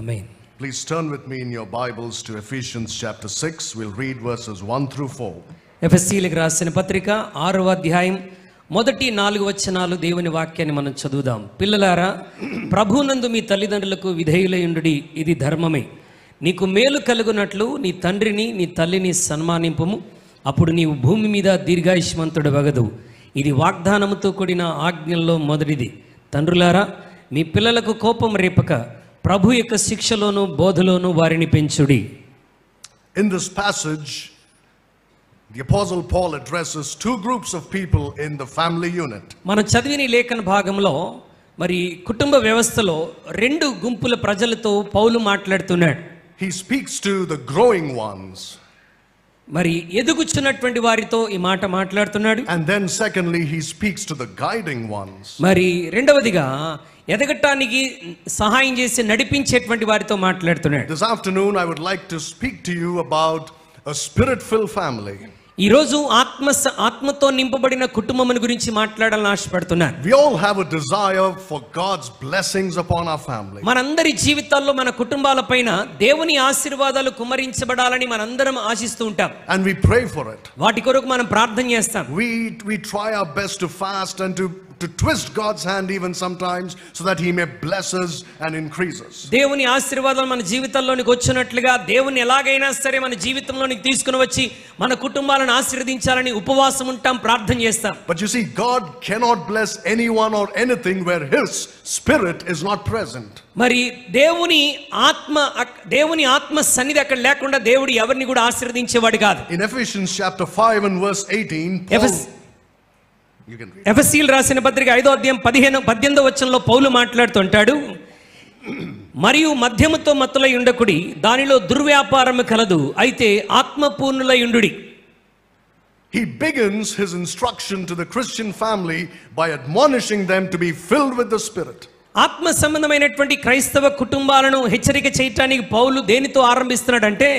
Amen. Please turn with me in your Bibles to Ephesians chapter 6. We'll read verses 1 through 4. ఎఫెసీయులకు రాసిన పత్రిక 6వ అధ్యాయం మొదటి 4 వచనాలు దేవుని వాక్యాన్ని మనం చదువుదాం. పిల్లలారా, ప్రభువునందు మీ తల్లిదండ్రులకు విధేయులయుండుడి, ఇది ధర్మమే. నీకు మేలు కలుగునట్లు నీ తండ్రిని నీ తల్లిని సన్మానింపుము, అప్పుడు నీవు భూమి మీద దీర్ఘాయుష్మంతుడవగదు. ఇది వాగ్దానముతో కూడిన ఆజ్ఞల్లో మొదటిది. తండ్రులారా, మీ పిల్లలకు కోపం రేపక ప్రభు యొక్క శిక్షలోను బోధలోను వారిని పెంచుడి. In this passage, the Apostle Paul addresses two groups of people in the family unit. మనం చదివిన ఈ లేఖన భాగంలో మరి కుటుంబ వ్యవస్థలో రెండు గుంపుల ప్రజలతో పౌలు మాట్లాడుతున్నాడు. He speaks to the growing ones. మరి ఎదుగుచున్నటువంటి వారితో ఈ మాట మాట్లాడుతున్నాడు. And then secondly, he speaks to the guiding ones. మరి రెండవదిగా ఎదగటానికి సహాయం చేసి నడిపించేటువంటి వారితో మాట్లాడుతున్నాడు. This afternoon I would like to speak to you about a spirit-filled family. ఈ రోజు ఆత్మతో నింపబడిన కుటుంబం గురించి మాట్లాడాలని ఆశపడుతున్నాను. We all have a desire for God's blessings upon our family. మనందరి జీవితాల్లో మన కుటుంబాలపైన దేవుని ఆశీర్వాదాలు కుమ్మరించబడాలని మనందరం ఆశిస్తూ ఉంటాం. And we pray for it. వాటి కొరకు మనం ప్రార్థన చేస్తాం. We try our best to fast and to twist God's hand even sometimes so that he may bless us and increase us. దేవుని ఆశీర్వాదాలు మన జీవితంలోనికి వచ్చినట్లుగా దేవుని ఎలాగైనా సరే మన జీవితంలోనికి తీసుకుని వచ్చి మన కుటుంబాలను ఆశీర్వదించాలని ఉపవాసం ఉంటాం, ప్రార్థన చేస్తాం. But you see, God cannot bless anyone or anything where his spirit is not present. మరి దేవుని ఆత్మ సన్నిధి అక్కడ లేకుండా దేవుడు ఎవరిని కూడా ఆశీర్వదించేవాడు కాదు. In Ephesians chapter 5 and verse 18, ఎఫెసీయులకు రాసిన పత్రిక 5వ అధ్యాయం 18వ వచనంలో పౌలు మాట్లాడుతుంటాడు, మరియు మద్యముతో మత్తులై ఉండకుడి, దానిలో దుర్వ్యాపారము కలదు, అయితే ఆత్మపూర్ణులై ఉండుడి. He begins his instruction to the Christian family by admonishing them to be filled with the Spirit. ఆత్మ సంబంధమైనటువంటి క్రైస్తవ కుటుంబాలను హెచ్చరిక చేయటానికి పౌలు దేనితో ఆరంభిస్తున్నాడంటే,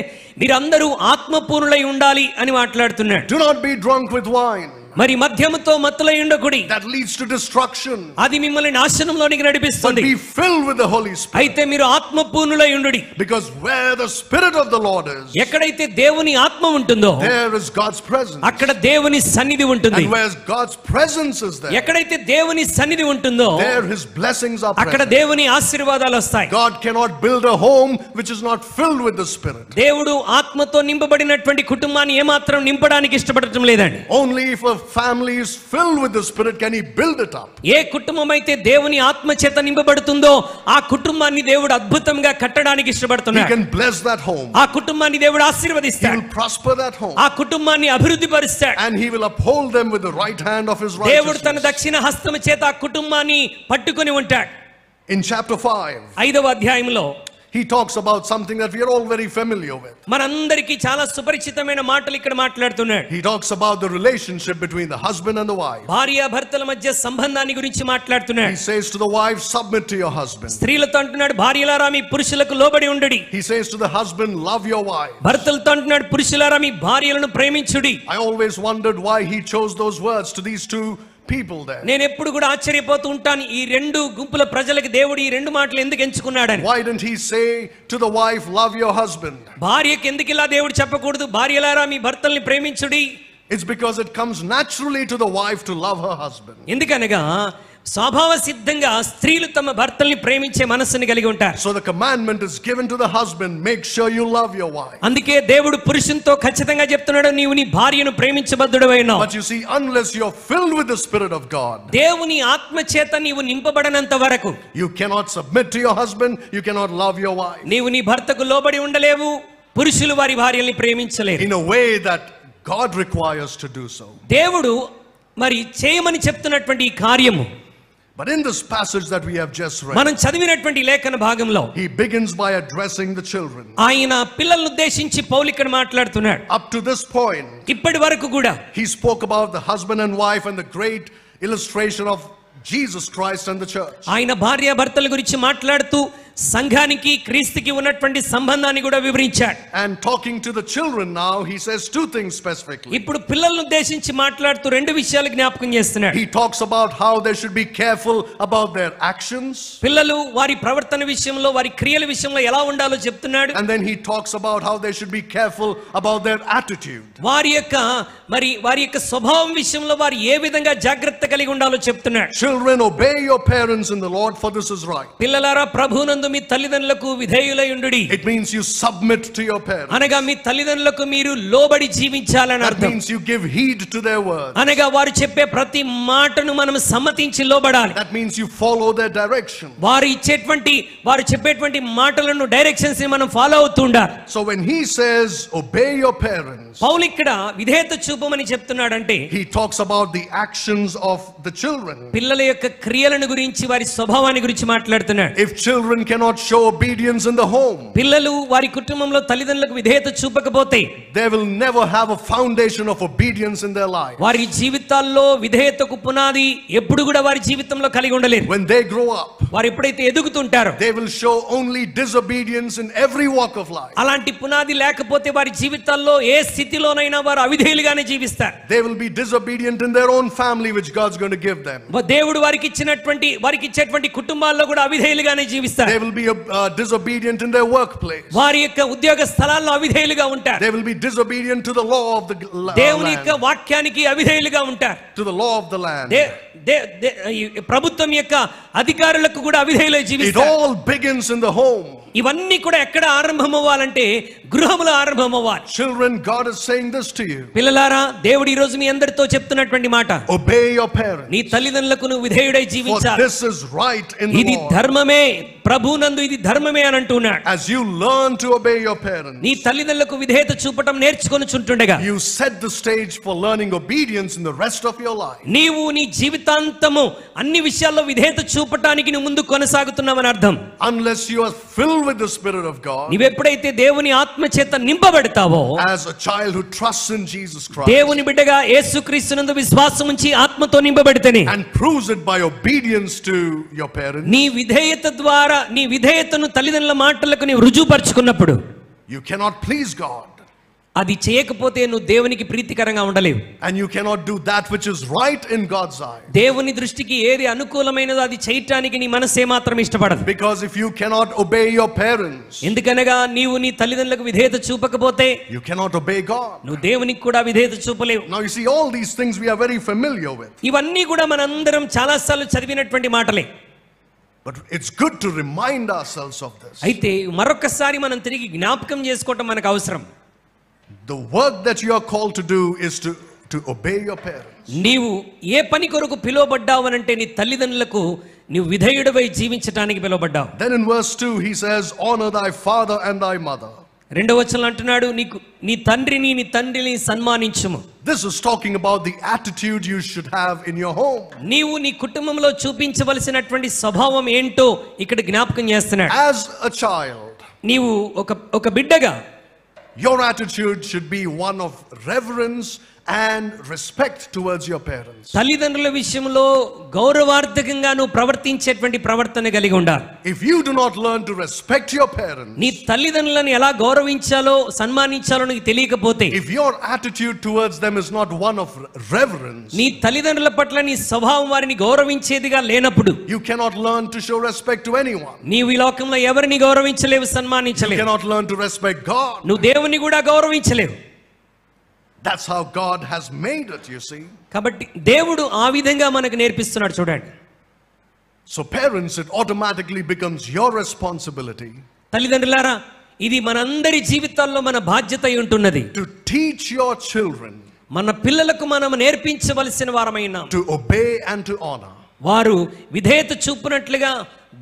మీరందరూ ఆత్మపూర్ణులై ఉండాలి అని మాట్లాడుతున్నాడు. Do not be drunk with wine. మరి మద్యముతో మత్తులై ఉండకుడి, that leads to destruction. అది మిమ్మల్ని నాశనంలోనికి నడిపిస్తుంది. But be filled with the Holy Spirit. అయితే మీరు ఆత్మపూర్ణులై ఉండుడి. Because where the Spirit of the Lord is, ఎక్కడైతే దేవుని ఆత్మ ఉంటుందో there is God's presence. అక్కడ దేవుని సన్నిధి ఉంటుంది. And where God's presence is there, ఎక్కడైతే దేవుని సన్నిధి ఉంటుందో there his blessings are అక్కడ present. దేవుని ఆశీర్వాదాలు వస్తాయి. God cannot build a home which is not filled with the Spirit. దేవుడు ఆత్మతో నింపబడినటువంటి కుటుంబాన్ని ఏమాత్రం నింపడానికి ఇష్టపడటం లేదండి. Only if a family is filled with the Spirit can he build it up. ఏ కుటుంబం అయితే దేవుని ఆత్మ చేత నింపబడుతుందో ఆ కుటుంబాన్ని దేవుడు అద్భుతంగా కట్టడానికి ఇష్టపడుతున్నాడు. He can bless that home. ఆ కుటుంబాన్ని దేవుడు He ఆశీర్వదిస్తాడు. will prosper that home. ఆ కుటుంబాన్ని అభివృద్ధి పరుస్తాడు. And he will uphold them with the right hand of his దేవుడు తన righteousness. దక్షిణ హస్తము చేత ఆ కుటుంబాన్ని పట్టుకొని ఉంటాడు. In chapter 5, 5వ అధ్యాయంలో he talks about something that we are all very familiar with. మనందరికీ చాలా సుపరిచితమైన మాటలు ఇక్కడ మాట్లాడుతున్నాడు. He talks about the relationship between the husband and the wife. భార్య భర్తల మధ్య సంబంధాన్ని గురించి He మాట్లాడుతున్నాడు. says to the wife, submit to your husband. స్త్రీలతో అంటున్నాడు, భార్యలారా మీ పురుషులకు లోబడి ఉండుడి. He says to the husband, love your wife. భర్తలతో అంటున్నాడు, పురుషులారా మీ భార్యలను ప్రేమించుడి. I always wondered why he chose those words to these two people there. నేను ఎప్పుడు కూడా ఆశ్చర్యపోతూ ఉంటాను, ఈ రెండు గుంపుల ప్రజలకు దేవుడు ఈ రెండు మాటలు ఎందుకు ఎంచుకున్నాడని. Why didn't he say to the wife, love your husband? భార్యకి ఎందుకు ఇలా దేవుడు చెప్పకూడదు, భార్యలారా మీ భర్తల్ని ప్రేమించుడి? It's because it comes naturally to the wife to love her husband. ఎందుకనగా స్వభావ సిద్ధంగా స్త్రీలు తమ భర్తల్ని ప్రేమించే మనస్సుని కలిగి ఉంటారు. So the commandment is given to the husband, make sure you love your wife. అందుకే దేవుడు పురుషునితో ఖచ్చితంగా చెప్తున్నాడు, నీవు నీ భార్యను ప్రేమించబద్దుడవై ఉన్నావు. But you see, unless you're filled with the Spirit of God, దేవుని ఆత్మ చేత నీవు నింపబడనంత వరకు you cannot submit to your husband, you cannot love your wife నీవు నీ భర్తకు లోబడి ఉండలేవు, పురుషులు వారి భార్యల్ని ప్రేమించలేరు. in a way that God requires to do so. దేవుడు మరి చేయమని చెప్తున్నటువంటి ఈ కార్యము, But in this passage that we have just read, మనం చదివినటువంటి లేఖన భాగంలో he begins by addressing the children. ఆయన పిల్లలను ఉద్దేశించి పౌలు ఇక్కడ మాట్లాడుతున్నాడు. Up to this point, ఇప్పటి వరకు కూడా he spoke about the husband and wife and the great illustration of Jesus Christ and the church. ఆయన భార్య భర్తల గురించి మాట్లాడుతూ సంఘానికి క్రీస్తుకి ఉన్నటువంటి సంబంధాన్ని కూడా వివరించాడు. And talking to the children now, he says two things specifically. ఇప్పుడు పిల్లలను ఉద్దేశించి మాట్లాడుతూ రెండు విషయాలు జ్ఞాపకం చేస్తున్నాడు. He talks about how they should be careful about their actions. పిల్లలు వారి ప్రవర్తన విషయంలో, వారి క్రియల విషయంలో ఎలా ఉండాలో చెప్తున్నాడు. And then he talks about how they should be careful about their attitude. వారి యొక్క స్వభావం విషయంలో వారు ఏ విధంగా జాగ్రత్త కలిగి ఉండాలో చెప్తున్నాడు. Children, obey your parents in the Lord, for this is right. పిల్లలారా, ప్రభువునందు మీ తల్లిదండ్రులకు విధేయులై ఉండుడి. It means you submit to your parents. అనగా మీ తల్లిదండ్రులకు మీరు లోబడి జీవించాలని That అర్థం. means you give heed to their words. అనగా వారు చెప్పే ప్రతి మాటను మనం సమ్మతించి లోబడాలి. That means you follow their direction. వారు చెప్పేటువంటి మాటలను, డైరెక్షన్స్ ని మనం ఫాలో అవుతూ ఉండాలి. So when he says obey your parents, పౌలు ఇక్కడ విధేయత చూపమని చెప్తున్నాడంటే he talks about the actions of the children. పిల్లల యొక్క క్రియలను గురించి, వారి స్వభావాన్ని గురించి మాట్లాడుతున్నాడు. If children cannot show obedience in the home, పిల్లలు వారి కుటుంబంలో తల్లిదండ్రులకు విధేయత చూపకపోతే they will never have a foundation of obedience in their life. వారి జీవితాల్లో విధేయతకు పునాది ఎప్పుడు కూడా వారి జీవితంలో కలిగి ఉండలేరు. When they grow up, వారు ఎప్పుడైతే ఎదుగుతుంటారో they will show only disobedience in every walk of life. అలాంటి పునాది లేకపోతే వారి జీవితాల్లో ఏ స్థితిలోనైనా వారు అవిధేయులుగానే జీవిస్తారు. They will be disobedient in their own family, which God's going to give them. దేవుడు వారికి ఇచ్చేటువంటి కుటుంబాల్లో కూడా అవిధేయులుగానే జీవిస్తారు. They will be disobedient in their workplace. వారి యొక్క ఉద్యోగ స్థలాల్లో అవిధేయులుగా ఉంటారు. They will be disobedient to the law of the దేవుని యొక్క land, వాక్యానికి అవిధేయులుగా ఉంటారు. to the law of the land. ప్రభుత్వం యొక్క అధికారులకు కూడా అవిధేయులై It జీవిస్తారు. all begins in the home. ఇవన్నీ కూడా ఎక్కడ ఆరంభం అవ్వాలంటే గృహములో ఆరంభం అవ్వాలి. Children, God is saying this to you. పిల్లలారా, దేవుడు ఈ రోజు మీ అందరితో చెప్తున్నటువంటి మాట, Obey your parents. నీ తల్లిదండ్రులకు నువ్వు విధేయుడై For జీవించాలి. this is right in the ఇది Lord. ధర్మమే, ప్రభునందు ఇది ధర్మమే అని అంటున్నాడు. As you learn to obey your parents, నీ తల్లిదండ్రులకు విధేయత చూపటం నేర్చుకొనుచుంటుండగా you set the stage for learning obedience in the rest of your life. నీవు నీ జీవితాంతము అన్ని విషయాల్లో విధేయత చూపటానికి నువ్వు ముందు కొనసాగుతున్నావని అర్థం. Unless you are filled with the Spirit of God, నీవెప్పుడైతే దేవుని ఆత్మ చేత నింపబడతావో, as a child who trusts in Jesus Christ, దేవుని బిడ్డగా యేసుక్రీస్తునందు విశ్వాసం ఉంచి ఆత్మతో నింపబడితేనే, and proves it by obedience to your parents, నీ విధేయత ద్వారా, నీ విధేయతను తల్లిదండ్రుల మాటలకు నీవు రుజువుపరుచుకున్నప్పుడు, you cannot please God. అది చేయకపోతే నువ్వు దేవునికి ప్రీతికరంగా ఉండలేవు. And you cannot do that which is right in God's eye. దేవుని దృష్టికి ఏది అనుకూలమైనదో అది చేయటానికి నీ మనసు ఏమాత్రం ఇష్టపడదు. Because if you cannot obey your parents, ఎందుకనగా నీవు నీ తల్లిదండ్రులకు విధేయత చూపకపోతే you cannot obey God. నువ్వు దేవునికి కూడా విధేయత చూపలేవు. Now you see, all these things we are very familiar with. ఇవన్నీ కూడా మనందరం చాలాసార్లు చదివినటువంటి మాటలే. But it's good to remind ourselves of this. అయితే మరొకసారి మనం తిరిగి జ్ఞాపకం చేసుకోవటం మనకు అవసరం. The work that you are called to do is to obey your parents. నీవు ఏ పని కొరకు పిలువబడ్డావు అనంటే నీ తల్లిదండ్రులకు నీవు విధేయుడివై జీవించడానికి పిలువబడ్డావు. Then in verse 2 he says, honor thy father and thy mother. రెండవ వచనంలో అంటున్నాడు, నీ తండ్రిని సన్మానించుము. This is talking about the attitude you should have in your home. నీవు నీ కుటుంబంలో చూపించవలసినటువంటి స్వభావం ఏంటో ఇక్కడ జ్ఞాపకం చేస్తున్నాడు. As a child, నీవు ఒక బిడ్డగా your attitude should be one of reverence and respect towards your parents. తల్లిదండ్రుల విషయంలో గౌరవార్థకంగా నువ్వు ప్రవర్తించేటువంటి ప్రవర్తన కలిగి ఉండాలి. If you do not learn to respect your parents, నీ తల్లిదండ్రులను ఎలా గౌరవించాలో, సన్మానించాలో నీకు తెలియకపోతే, if your attitude towards them is not one of reverence, నీ తల్లిదండ్రుల పట్ల నీ స్వభావం వారిని గౌరవించేదిగా లేనప్పుడు, you cannot learn to show respect to anyone. నీవు ఈ లోకంలో ఎవరిని గౌరవించలేవు, You సన్మానించలేవు. cannot learn to respect God. నువ్వు దేవుని కూడా గౌరవించలేవు. That's how God has made it, you see. కాబట్టి దేవుడు ఆ విధంగా మనకు నేర్పిస్తున్నాడు చూడండి. So parents, it automatically becomes your responsibility తల్లిదండ్రులారా, ఇది మనందరి జీవితాల్లో మన బాధ్యత అయి ఉంటున్నది. to teach your children మన పిల్లలకు మనం నేర్పించవలసిన వారమైనా to obey and to honor. వారు విధేయత చూపునట్లుగా,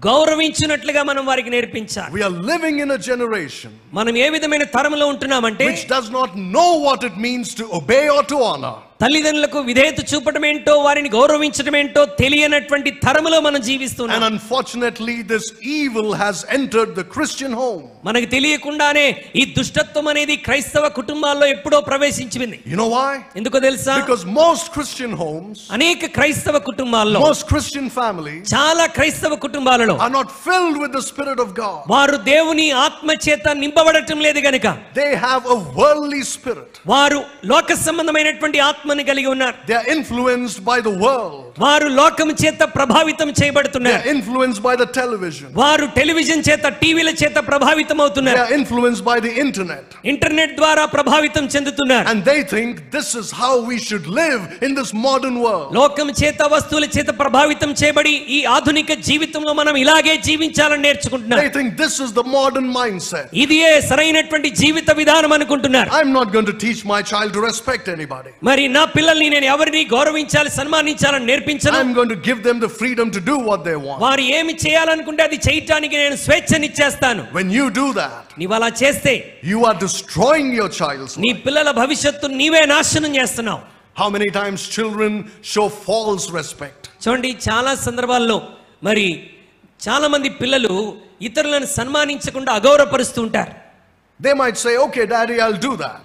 గౌరవించినట్లుగా మనం వారికి నేర్పించాలి. We are living in a generation మనం ఏ విధమైన తరంలో ఉంటున్నామంటే, which does not know what it means to obey or to honor. తల్లిదండ్రులకు విధేయత చూపడం ఏంటో, వారిని గౌరవించడం ఏంటో తెలియనటువంటి తరములో మనం జీవిస్తున్నాం. And unfortunately this evil has entered the Christian home. మనకు తెలియకుండానే ఈ దుష్టత్వం అనేది క్రైస్తవ కుటుంబాల్లో ఎప్పుడో ప్రవేశించింది. You know why? ఎందుకో తెలుసా? Because most Christian homes, అనేక క్రైస్తవ కుటుంబాల్లో, most Christian families చాలా క్రైస్తవ కుటుంబాలలో are not filled with the Spirit of God. వారు దేవుని ఆత్మ చేత నింపబడటం లేదు గనుక They have a worldly spirit. వారు లోక సంబంధమైనటువంటి ఆత్మని కలిగి ఉన్నారు. They are influenced by the world. వారు లోకం చేత ప్రభావితం They చేయబడుతున్నారు. are influenced by the television. వారు టెలివిజన్ చేత, టీవీల చేత ప్రభావితం They అవుతున్నారు. are influenced by the internet. Internet ద్వారా ప్రభావితం చెందుతున్నారు. And they think this is how we should live in this modern world. లోకం చేత, వస్తువుల చేత ప్రభావితం చేయబడి ఈ ఆధునిక జీవితంలో మనం ఇలాగే జీవించాలని నేర్చుకుంటున్నారు. They think this is the modern mindset. ఇదియే సరైనటువంటి జీవిత విధానం అనుకుంటున్నారు. I'm not going to teach my child to respect anybody. మరి నా పిల్లల్ని నేను ఎవరిని గౌరవించాలి, సన్మానించాలని నేర్పించను. I'm going to give them the freedom to do what they want. వారు ఏమి చేయాలనుకుంటే అది చేయటానికి నేను స్వేచ్ఛనిచ్చేస్తాను. When you do that, నీవు అలా చేస్తే you are destroying your child's నీ life. పిల్లల భవిష్యత్తు నీవే నాశనం చేస్తున్నావు. How many times children show false respect? చూడండి, చాలా సందర్భాల్లో మరి చాలా మంది పిల్లలు ఇతరులను సన్మానించకుండా అగౌరవపరుస్తూ ఉంటారు. They might say, okay, daddy, I'll do that.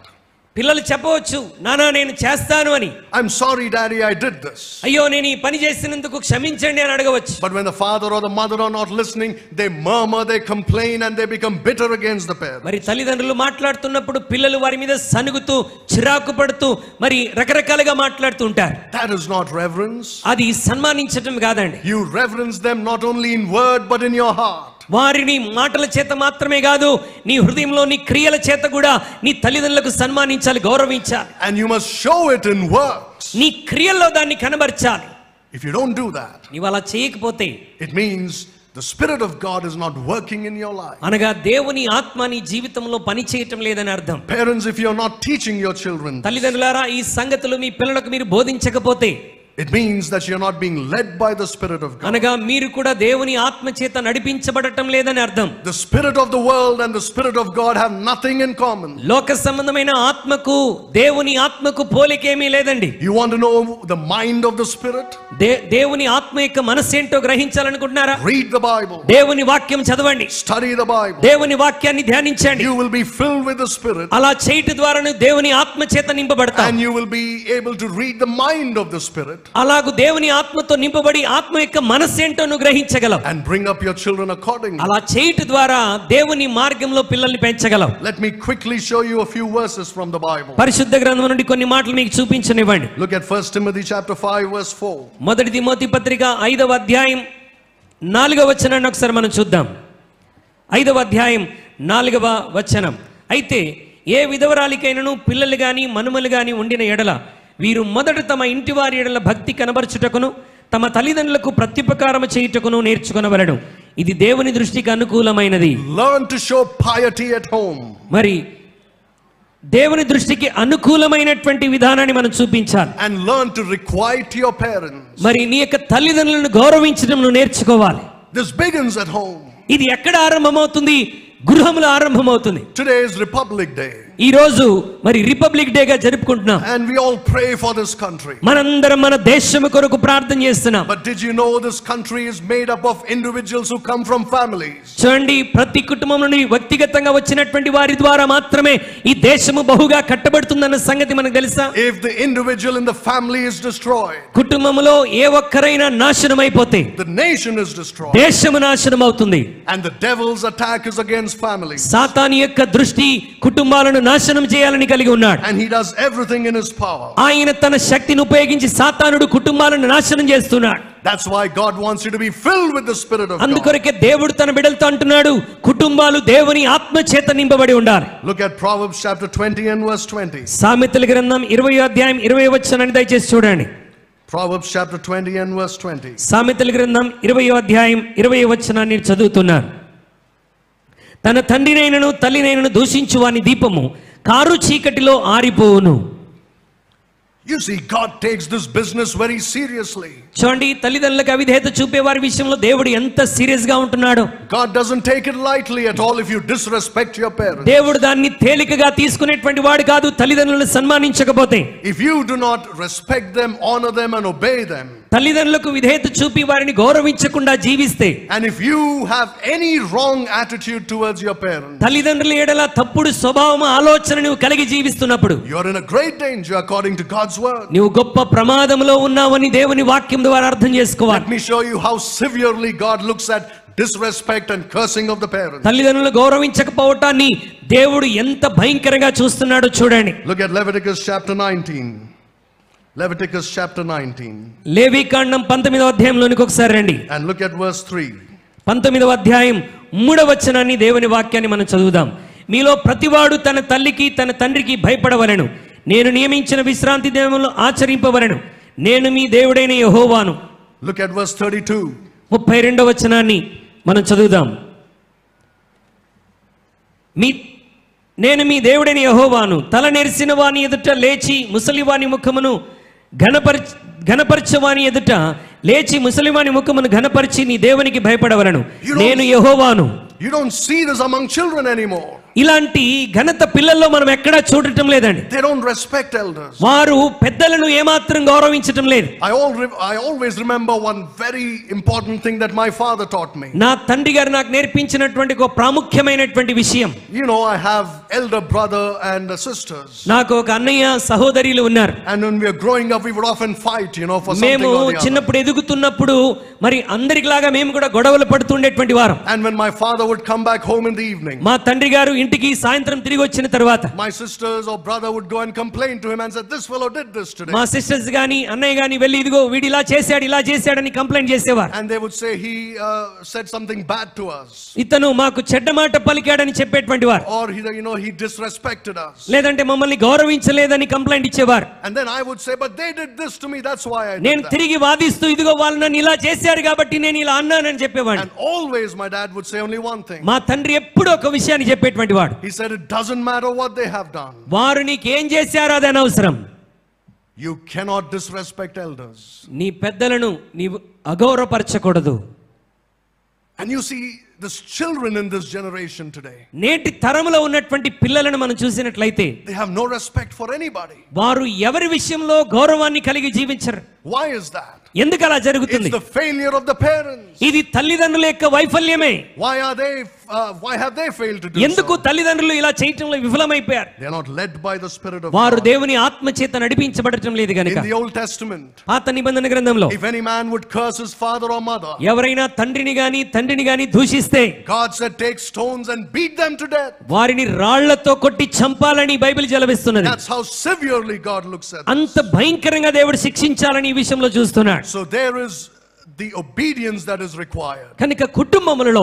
పిల్లలు చెప్పవచ్చు, నానా నేను చేస్తాను అని. I'm sorry, daddy, I did this. అయ్యో నేను ఈ పని చేసినందుకు క్షమించండి అని అడగవచ్చు. But when the father or the mother are not listening, they murmur, they complain, and they become bitter against the parents. మరి తల్లిదండ్రులు మాట్లాడుతున్నప్పుడు పిల్లలు వారి మీద సనుగుతూ, చిరాకు పడుతూ, మరి రకరకాలుగా మాట్లాడుతూ ఉంటారు. That is not reverence. అది సన్మానించటం కాదండి. You reverence them not only in word but in your heart. వారిని మాటల చేత మాత్రమే కాదు, నీ హృదయంలో నీ క్రియల చేత కూడా నీ తల్లిదండ్రులకు సన్మానించాలి, గౌరవించాలి. And you must show it in works. నీ క్రియల్లో దాన్ని కనబర్చాలి. If you don't do that, నీవు అలా చేయకపోతే it means the Spirit of God is not working in your life. అనగా దేవుని ఆత్మ నీ జీవితంలో పని చేయటం లేదని అర్థం. Parents, if you're not teaching your children, తల్లిదండ్రులారా ఈ సంగతులు మీ పిల్లలకు మీరు బోధించకపోతే it means that you're not being led by the Spirit of God. అనగా మీరు కూడా దేవుని ఆత్మ చేత నడిపించబడటం లేదని అర్థం. The spirit of the world and the Spirit of God have nothing in common. లోక సంబంధమైన ఆత్మకు దేవుని ఆత్మకు పోలికేమీ లేదండి. You want to know the mind of the Spirit? దేవుని ఆత్మ యొక్క మనసు ఏంటో గ్రహించాలనుకుంటున్నారా? Read the Bible. దేవుని వాక్యం చదవండి. Study the Bible. దేవుని వాక్యాన్ని ధ్యానించండి. You will be filled with the Spirit. అలా చేయట ద్వారా దేవుని ఆత్మ చేత నింపబడతావు. And you will be able to read the mind of the Spirit. అలాగూ దేవుని ఆత్మతో నింపబడి ఆత్మ యొక్క మనసు ఏంటో నువ్వు గ్రహించగలవు. And bring up your children accordingly. అలా చేయట ద్వారా దేవుని మార్గంలో పిల్లల్ని పెంచగలవు. Let me quickly show you a few verses from the Bible. పరిశుద్ధ గ్రంథం నుండి కొన్ని మాటలు మీకు చూపించనివ్వండి. Look at 1 Timothy chapter 5 verse 4. మొదటి తిమోతి పత్రిక 5వ అధ్యాయం 4వ వచనాన్ని ఒకసారి మనం చూద్దాం. 5వ అధ్యాయం 4వ వచనం. అయితే ఏ విధవరాలికైనను పిల్లలు గాని మనుమలు గాని ఉండిన ఎడల వీరు మొదట తమ ఇంటి వారి ఎడల భక్తి కనబర్చుటకును తమ తల్లిదండ్రులకు ప్రత్యుపకారము చేయుటకును నేర్చుకొనవలెను. ఇది దేవుని దృష్టికి అనుకూలమైనది. Learn to show piety at home. మరి దేవుని దృష్టికి అనుకూలమైనటువంటి విధానాన్ని మనం చూపించాలి. And learn to requite your parents. మరి నీ యొక్క తల్లిదండ్రులను గౌరవించడం నువ్వు నేర్చుకోవాలి. This begins at home. ఇది ఎక్కడ ఆరంభమవుతుంది? గృహంలో ఆరంభమవుతుంది. Today is Republic Day. ఈ రోజు మరి రిపబ్లిక్ డేగా జరుపుకుంటున్నాం. And we all pray for this country. మనందరం మన దేశము కొరకు ప్రార్థన చేస్తున్నాం. But did you know this country is made up of individuals who come from families? చూడండి, ప్రతి కుటుంబం నుండి వ్యక్తిగతంగా వచ్చినటువంటి వారి ద్వారా మాత్రమే ఈ దేశము బహుగా కట్టబడుతుందన్న సంగతి మనకు తెలుసా? If the individual in the family is destroyed, కుటుంబములో ఏ ఒక్కరైనా నాశనం అయిపోతే the nation is destroyed. దేశము నాశనం అవుతుంది. And the devil's attack is against families. సాతాను యొక్క దృష్టి కుటుంబాలను నాశనం చేయాలని కలిగి ఉన్నాడు. And he does everything in his power. ఆయన తన శక్తిని ఉపయోగించి సాతానుడు కుటుంబాలను నాశనం చేస్తున్నాడు. That's why God wants you to be filled with the Spirit of God. అందుకొరకే దేవుడు తన బిడ్డలతో అంటున్నాడు, కుటుంబాలు దేవుని ఆత్మ చేత నింపబడి ఉండాలి. Look at Proverbs chapter 20 and verse 20. సామెతల గ్రంథం 20వ అధ్యాయం 20వ వచనాన్ని దయచేసి చూడండి. Proverbs chapter 20 and verse 20. సామెతల గ్రంథం 20వ అధ్యాయం 20వ వచనాన్ని చదువుతున్నాను. తన తండ్రినైనను తల్లినైనను దూషించు వాని దీపము కారు చీకటిలో ఆరిపోవును. You see, God takes this business very seriously. చూడండి, తల్లిదండ్రులకు అవిధేయత చూపే వారి విషయంలో దేవుడు ఎంత సీరియస్ గా ఉంటున్నాడు. God doesn't take it lightly at all if you disrespect your parents. దేవుడు దాన్ని తేలికగా తీసుకునేటువంటి వాడు కాదు, తల్లిదండ్రులను సన్మానించకపోతే. If you do not respect them, honor them and obey them, తల్లిదండ్రులకు విధేయత చూపి వారిని గౌరవించకుండా జీవిస్తే, and if you have any wrong attitude towards your parents, తల్లిదండ్రుల ఎడల తప్పుడు స్వభావం ఆలోచన నువ్వు కలిగి జీవిస్తున్నప్పుడు, you are in a great danger according to God's word. నువ్వు గొప్ప ప్రమాదంలో ఉన్నావని దేవుని వాక్యం ద్వారా అర్థం చేసుకోవాలి. Let me show you how severely God looks at disrespect and cursing of the parents. తల్లిదండ్రులను గౌరవించకపోవటాన్ని దేవుడు ఎంత భయంకరంగా చూస్తున్నాడో చూడండి. Look at Leviticus chapter 19. Leviticus chapter 19. లేవీకాండం 19వ అధ్యాయంలోనికి ఒకసారి రండి. And look at verse 3. 19వ అధ్యాయం 3వ వచనాన్ని దేవుని వాక్యాన్ని మనం చదువుదాం. మీలో ప్రతివాడు తన తల్లికి తన తండ్రికి భయపడవలెను, నేను నియమించిన విశ్రాంతి దినములను ఆచరింపవలెను, నేను మీ దేవుడైన యెహోవాను. Look at verse 32. 32వ వచనాన్ని మనం చదువుదాం. నేను మీ దేవుడైన యెహోవాను, తల నెరిసిన వాని ఎదుట లేచి ముసలివాని ముఖమును ఘనపరచవాని ఎదుట లేచి ముసలివాని ముఖమును ఘనపరిచి నీ దేవునికి భయపడవలను, నేను యెహోవాను. You don't see this among children anymore. ఇలాంటి ఘనత పిల్లల్లో మనం ఎక్కడా చూడటం లేదండి. They don't respect elders. వారు పెద్దలను ఏమాత్రం గౌరవించటం లేదు. I always remember one very important thing that my father taught me. నా తండ్రి గారు నాకు నేర్పించినటువంటి ఒక ప్రాముఖ్యమైనటువంటి విషయం. You know, I have elder brother and sisters. నాకు ఒక అన్నయ్య సహోదరులు ఉన్నారు. And when we were growing up, we would often fight, for something మేము or the other. చిన్నప్పుడు ఎదుగుతున్నప్పుడు మరి అందరిలాగా మేము కూడా గొడవలు పడుతుండేటువంటి వారం. And when my father would come back home in the evening, మా తండ్రి గారు ఇంటికి సాయంత్రం తిరిగి వచ్చిన తర్వాత my sisters or brother would go and complain to him and said, this fellow did this today. మా సిస్టర్స్ గాని అన్నయ్య గాని వెళ్ళి ఇదిగో వీడు ఇలా చేశాడని కంప్లైంట్ చేసేవారు. And they would say he said something bad to us. ఇతను మాకు చెడ్డ మాట పలికాడని చెప్పేటువంటి వారు. Or he disrespected us. లేదంటే మమ్మల్ని గౌరవించలేదని కంప్లైంట్ ఇచ్చేవారు. And then I would say, but they did this to me, that's why I did నేను that. తిరిగి వాదిస్తూ ఇదిగో వాళ్ళు నన్ను ఇలా చేశారు కాబట్టి నేను ఇలా అన్నానని చెప్పేవాడిని. And always my dad would say only one thing. మా తండ్రి ఎప్పుడు ఒక విషయాన్ని చెప్పేటువంటి వాడు. He said, it doesn't matter what they have done. వారు నీకేం చేశారో అది అనవసరం. You cannot disrespect elders. నీ పెద్దలను నీవు అగౌరవపరచకూడదు. And you see this children in this generation today. నేటి తరములో ఉన్నటువంటి పిల్లలను మనం చూసినట్లయితే They have no respect for anybody. వారు ఎవరి విషయంలో గౌరవాన్ని కలిగి జీవించరు. Why is that? ఎందుకు అలా జరుగుతుంది? It's the failure of the parents. ఇది తల్లిదండ్రుల యొక్క వైఫల్యమే. Why have they failed to do ఎందుకు so? తల్లిదండ్రులు ఇలా చేయటంలో విఫలమైపోయారు? They are not led by the Spirit of వారు God. దేవుని ఆత్మ చేత నడిపించబడటం లేదు In గనుక. the Old Testament, పాత నిబంధన గ్రంథంలో if any man would curse his father or mother, ఎవరైనా తండ్రిని గాని దూషిస్తే God said, take stones and beat them to death. వారిని రాళ్లతో కొట్టి చంపాలని Bible జలవిస్తున్నది. That's how severely God looks at అంత భయంకరంగా దేవుడు శిక్షించాలని ఈ విషయంలో చూస్తున్నాడు. So there is the obedience that is required. కనుక కుటుంబములలో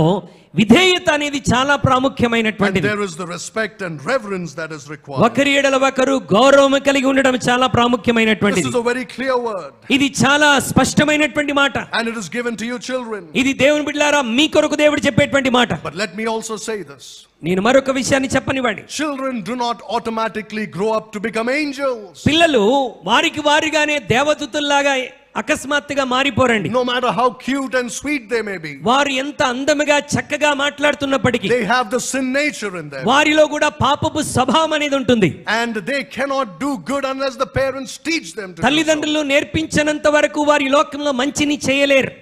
విధేయత అనేది చాలా And ప్రాముఖ్యమైనటువంటిది. there is the respect and reverence that is required. ఒకరి ఎడల ఒకరు గౌరవం కలిగి ఉండడం చాలా This ప్రాముఖ్యమైనటువంటిది. is a very clear word. ఇది చాలా స్పష్టమైనటువంటి మాట. And it is given to you children. ఇది దేవుని బిడ్డలారా మీ కొరకు దేవుడు చెప్పేటువంటి మాట. But let me also say this. నేను మరొక విషయాన్ని చెప్పనివ్వండి. Children do not automatically grow up to become angels. పిల్లలు వారిగానే దేవదూతల్లాగా అకస్మాత్తుగా మారిపోరండి. No matter how cute and sweet they may be, వారు ఎంత అందముగా చక్కగా మాట్లాడుతున్నప్పటికీ they have the sin nature in them. వారిలో కూడా పాపపు స్వభావం అనేది ఉంటుంది. And they cannot do good unless the parents teach them to do so. తల్లిదండ్రులు నేర్పించినంత వరకు వారి లోకంలో మంచిని చేయలేరు.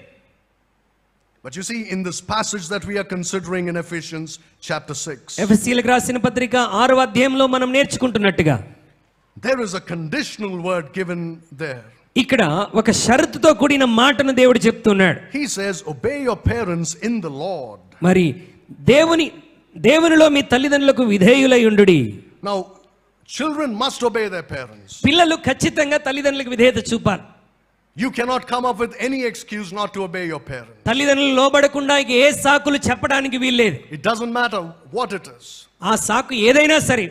But you see, in this passage that we are considering in Ephesians chapter 6, ఎఫెసీయులకు రాసిన పత్రిక 6వ అధ్యాయంలో మనం నేర్చుకుంటున్నట్టుగా there is a conditional word given there. ఇక్కడ ఒక షరతుతో కూడిన మాటను దేవుడు చెప్తున్నాడు. He says, obey your parents in the Lord. మరి దేవునిలో మీ తల్లిదండ్రులకు విధేయులై ఉండుడి. Now, children must obey their parents. పిల్లలు ఖచ్చితంగా తల్లిదండ్రులకు విధేయత చూపాలి. You cannot come up with any excuse not to obey your parents. తల్లిదండ్రులు లోబడకుండా ఇక ఏ సాకులు చెప్పడానికి వీల్లేదు. It doesn't matter what it is. ఆ సాకు ఏదైనా సరే.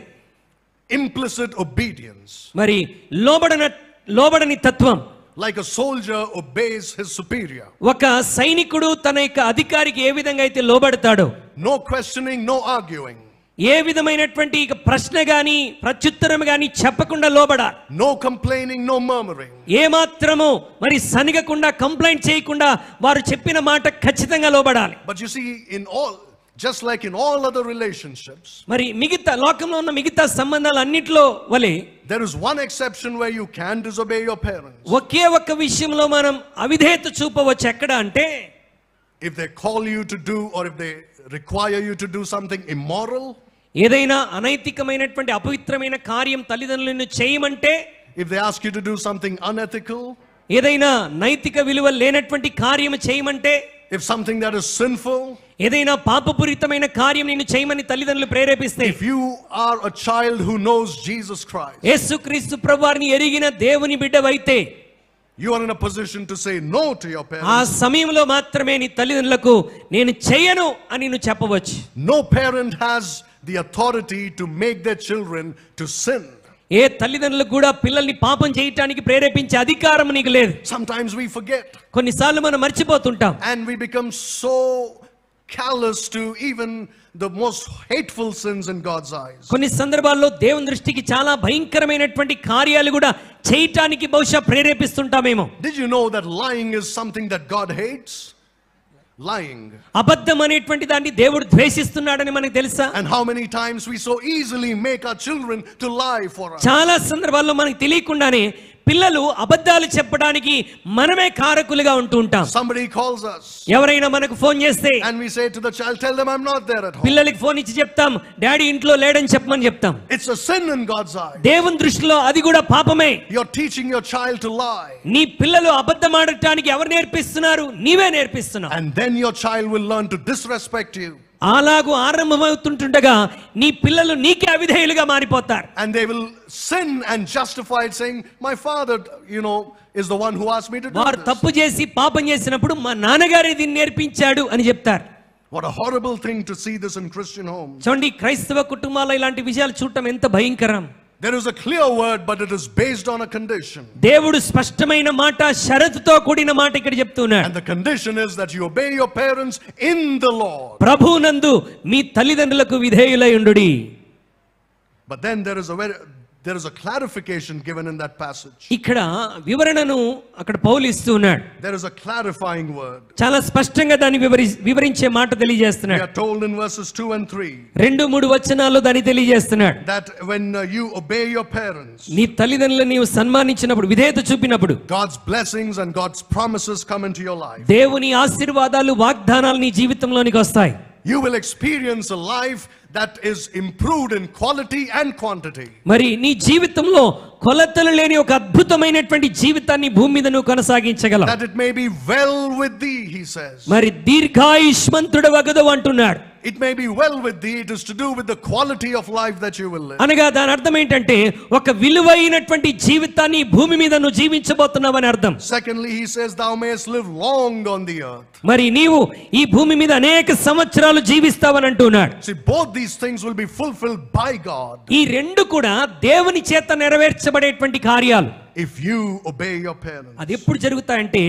Implicit obedience. మరి లోబడని తత్వం. Like a soldier obeys his superior. ఒక సైనికుడు తన యొక్క అధికారికి ఏ విధంగా అయితే లోబడతాడో, No questioning, no arguing. ఏ విధమైనటువంటి ప్రశ్న గాని ప్రత్యుత్తరం గాని చెప్పకుండా లోబడాలి. No complaining, no murmuring. ఏ మాత్రము మరి సనిగకుండా కంప్లైంట్ చేయకుండా వారు చెప్పిన మాట ఖచ్చితంగా లోబడాలి. But you see, just like in all other relationships, మరి మిగతా లోకంలో ఉన్న మిగతా సంబంధాలు అన్నిట్లో వలె there is one exception where you can disobey your parents. ఒకే ఒక్క విషయంలో మనం అవిధేయత చూపవచ్చు. ఎక్కడ అంటే, if they call you to do, or if they require you to do something immoral, ఏదైనా అనైతికమైనటువంటి అపవిత్రమైన కార్యం తల్లిదండ్రులను చేయమంటే, if they ask you to do something unethical, ఏదైనా నైతిక విలువ లేనటువంటి కార్యం చేయమంటే, if something that is sinful, ఏదైనా పాపపూరితమైన కార్యం నిన్ను చేయమని తల్లిదండ్రులు ప్రేరేపిస్తే, if you are a child who knows Jesus Christ, యేసుక్రీస్తు ప్రభువారిని ఎరిగిన దేవుని బిడ్డవైతే, you are in a position to say no to your parents. ఆ సమయంలో మాత్రమే నీ తల్లిదండ్రులకు నేను చేయను అని నువ్వు చెప్పవచ్చు. No parent has the authority to make their children to sin. ఏ తల్లిదండ్రులకు కూడా పిల్లల్ని పాపం చేయటానికి ప్రేరేపించే అధికారం నీకు లేదు. Sometimes we forget, కొన్నిసార్లు మనం మర్చిపోతుంటాం, and we become so callous to even the most hateful sins in God's eyes. కొన్ని సందర్భాల్లో దేవుని దృష్టికి చాలా భయంకరమైనటువంటి కార్యాలు కూడా చేయటానికి బహుశా ప్రేరేపిస్తుంటామేమో. Did you know that lying is something that God hates? Lying. అబద్ధం అనేటువంటి దాన్ని దేవుడు ద్వేషిస్తున్నాడని మనకు తెలుసా? And how many times we so easily make our children to lie for us. చాలా సందర్భాల్లో మనకు తెలియకుండానే పిల్లలు అబద్ధాలు చెప్పడానికి మనమే కారకులుగా ఉంటూ ఉంటాం. Somebody calls us, ఎవరైనా మనకు ఫోన్ చేస్తే, and we say to the child, tell them I'm not there at home. పిల్లలకి ఫోన్ ఇచ్చి చెప్తాం, డాడీ ఇంట్లో లేడని చెప్పమని చెప్తాం. It's a sin in God's eye. దేవుని దృష్టిలో అది కూడా పాపమే. You're teaching your child to lie. నీ పిల్లలు అబద్ధం ఆడటానికి ఎవరు నేర్పిస్తున్నారు? నీవే నేర్పిస్తున్నావు. And then your child will learn to disrespect you. అలాగూ ఆరంభమవుతుంటుండగా నీ పిల్లలు నీకే అవిధేయులుగా మారిపోతారు. And they will sin and justify it, saying, my father, is the one who asked me to do వారు this. తప్పు చేసి పాపం చేసినప్పుడు మా నాన్నగారే దీన్ని నేర్పించాడు అని చెప్తారు. What a horrible thing to see this in Christian homes. చూడండి, క్రైస్తవ కుటుంబాల్లో ఇలాంటి విషయాలు చూడటం ఎంత భయంకరం. There is a clear word, but it is based on a condition. దేవుడు స్పష్టమైన మాట, షరతుతో కూడిన మాట ఇక్కడ చెప్తున్నాడు. And the condition is that you obey your parents in the Lord. ప్రభువునందు మీ తల్లిదండ్రులకు విధేయులై ఉండుడి. But then there is a clarification given in that passage. ఇక్కడ వివరణను అక్కడ పౌలు ఇస్తూ ఉన్నాడు. There is a clarifying word. చాలా స్పష్టంగా దాన్ని వివరించే మాట We తెలియజేస్తున్నాడు. are told in verses 2 and 3 2-3 వచనాల్లో దాన్ని తెలియజేస్తున్నాడు. that when you obey your parents, నీ తల్లిదండ్రులను నీవు సన్మానించినప్పుడు, విధేయత చూపినప్పుడు, God's blessings and God's promises come into your life. దేవుని ఆశీర్వాదాలు, వాగ్దానాలు నీ జీవితంలోనికి వస్తాయి. You will experience a life that is improved in quality and quantity. మరి నీ జీవితంలో కొలతలు లేని ఒక అద్భుతమైనటువంటి జీవితాన్ని భూమి మీద నువ్వు కొనసాగించగలవు. That it may be well with thee, he says. మరి దీర్ఘాయుష్మంతుడు వగదు అంటున్నాడు. It may be well with thee. It is to do with the quality of life that you will live. అనగా దాని అర్థం ఏంటంటే, ఒక విలువైనటువంటి జీవితాన్ని భూమి మీద నువ్వు జీవించబోతున్నావని అర్థం. Secondly, he says, thou mayest live long on the earth. మరి నీవు ఈ భూమి మీద అనేక సంవత్సరాలు జీవిస్తావని అంటున్నాడు. See, both these things will be fulfilled by God. ఈ రెండు కూడా దేవుని చేత నెరవేర్చబడేటువంటి కార్యాలు. If you obey your parents. అది ఎప్పుడు జరుగుతాయంటే,